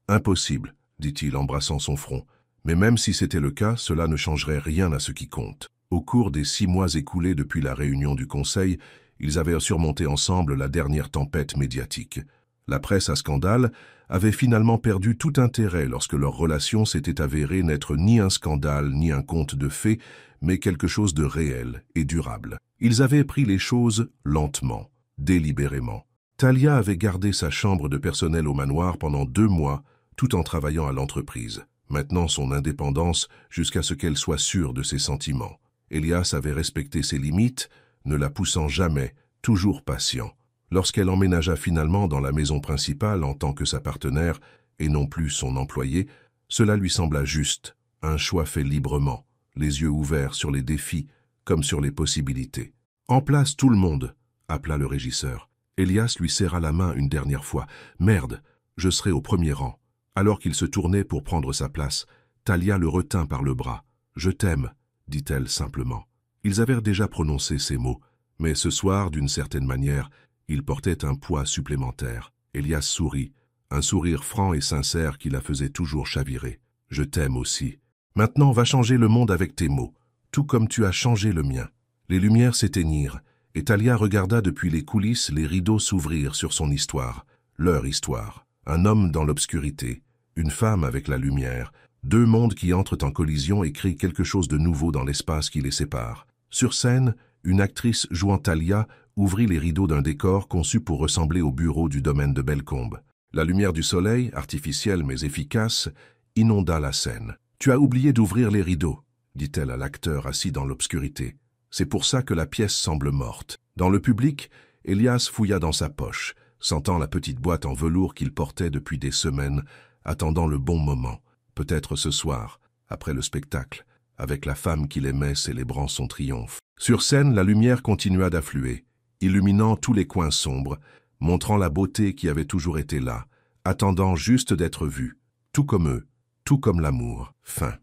Impossible », dit-il, embrassant son front. Mais même si c'était le cas, cela ne changerait rien à ce qui compte. Au cours des 6 mois écoulés depuis la réunion du Conseil, ils avaient surmonté ensemble la dernière tempête médiatique. La presse à scandale avait finalement perdu tout intérêt lorsque leur relation s'était avérée n'être ni un scandale ni un conte de fées, mais quelque chose de réel et durable. Ils avaient pris les choses lentement, délibérément. Talia avait gardé sa chambre de personnel au manoir pendant 2 mois, tout en travaillant à l'entreprise. Maintenant son indépendance jusqu'à ce qu'elle soit sûre de ses sentiments. Elias avait respecté ses limites, ne la poussant jamais, toujours patient. Lorsqu'elle emménagea finalement dans la maison principale en tant que sa partenaire et non plus son employé, cela lui sembla juste, un choix fait librement, les yeux ouverts sur les défis comme sur les possibilités. « En place tout le monde !» appela le régisseur. Elias lui serra la main une dernière fois. « Merde, je serai au premier rang. » Alors qu'il se tournait pour prendre sa place, Talia le retint par le bras. « Je t'aime », dit-elle simplement. Ils avaient déjà prononcé ces mots, mais ce soir, d'une certaine manière, ils portaient un poids supplémentaire. Elias sourit, un sourire franc et sincère qui la faisait toujours chavirer. « Je t'aime aussi. Maintenant, va changer le monde avec tes mots, tout comme tu as changé le mien. » Les lumières s'éteignirent, et Talia regarda depuis les coulisses les rideaux s'ouvrir sur son histoire, leur histoire. Un homme dans l'obscurité, une femme avec la lumière, 2 mondes qui entrent en collision et créent quelque chose de nouveau dans l'espace qui les sépare. Sur scène, une actrice jouant Talia ouvrit les rideaux d'un décor conçu pour ressembler au bureau du domaine de Bellecombe. La lumière du soleil, artificielle mais efficace, inonda la scène. « Tu as oublié d'ouvrir les rideaux », dit-elle à l'acteur assis dans l'obscurité. C'est pour ça que la pièce semble morte. Dans le public, Elias fouilla dans sa poche, sentant la petite boîte en velours qu'il portait depuis des semaines, attendant le bon moment, peut-être ce soir, après le spectacle, avec la femme qu'il aimait célébrant son triomphe. Sur scène, la lumière continua d'affluer, illuminant tous les coins sombres, montrant la beauté qui avait toujours été là, attendant juste d'être vue. tout comme eux, tout comme l'amour. Fin.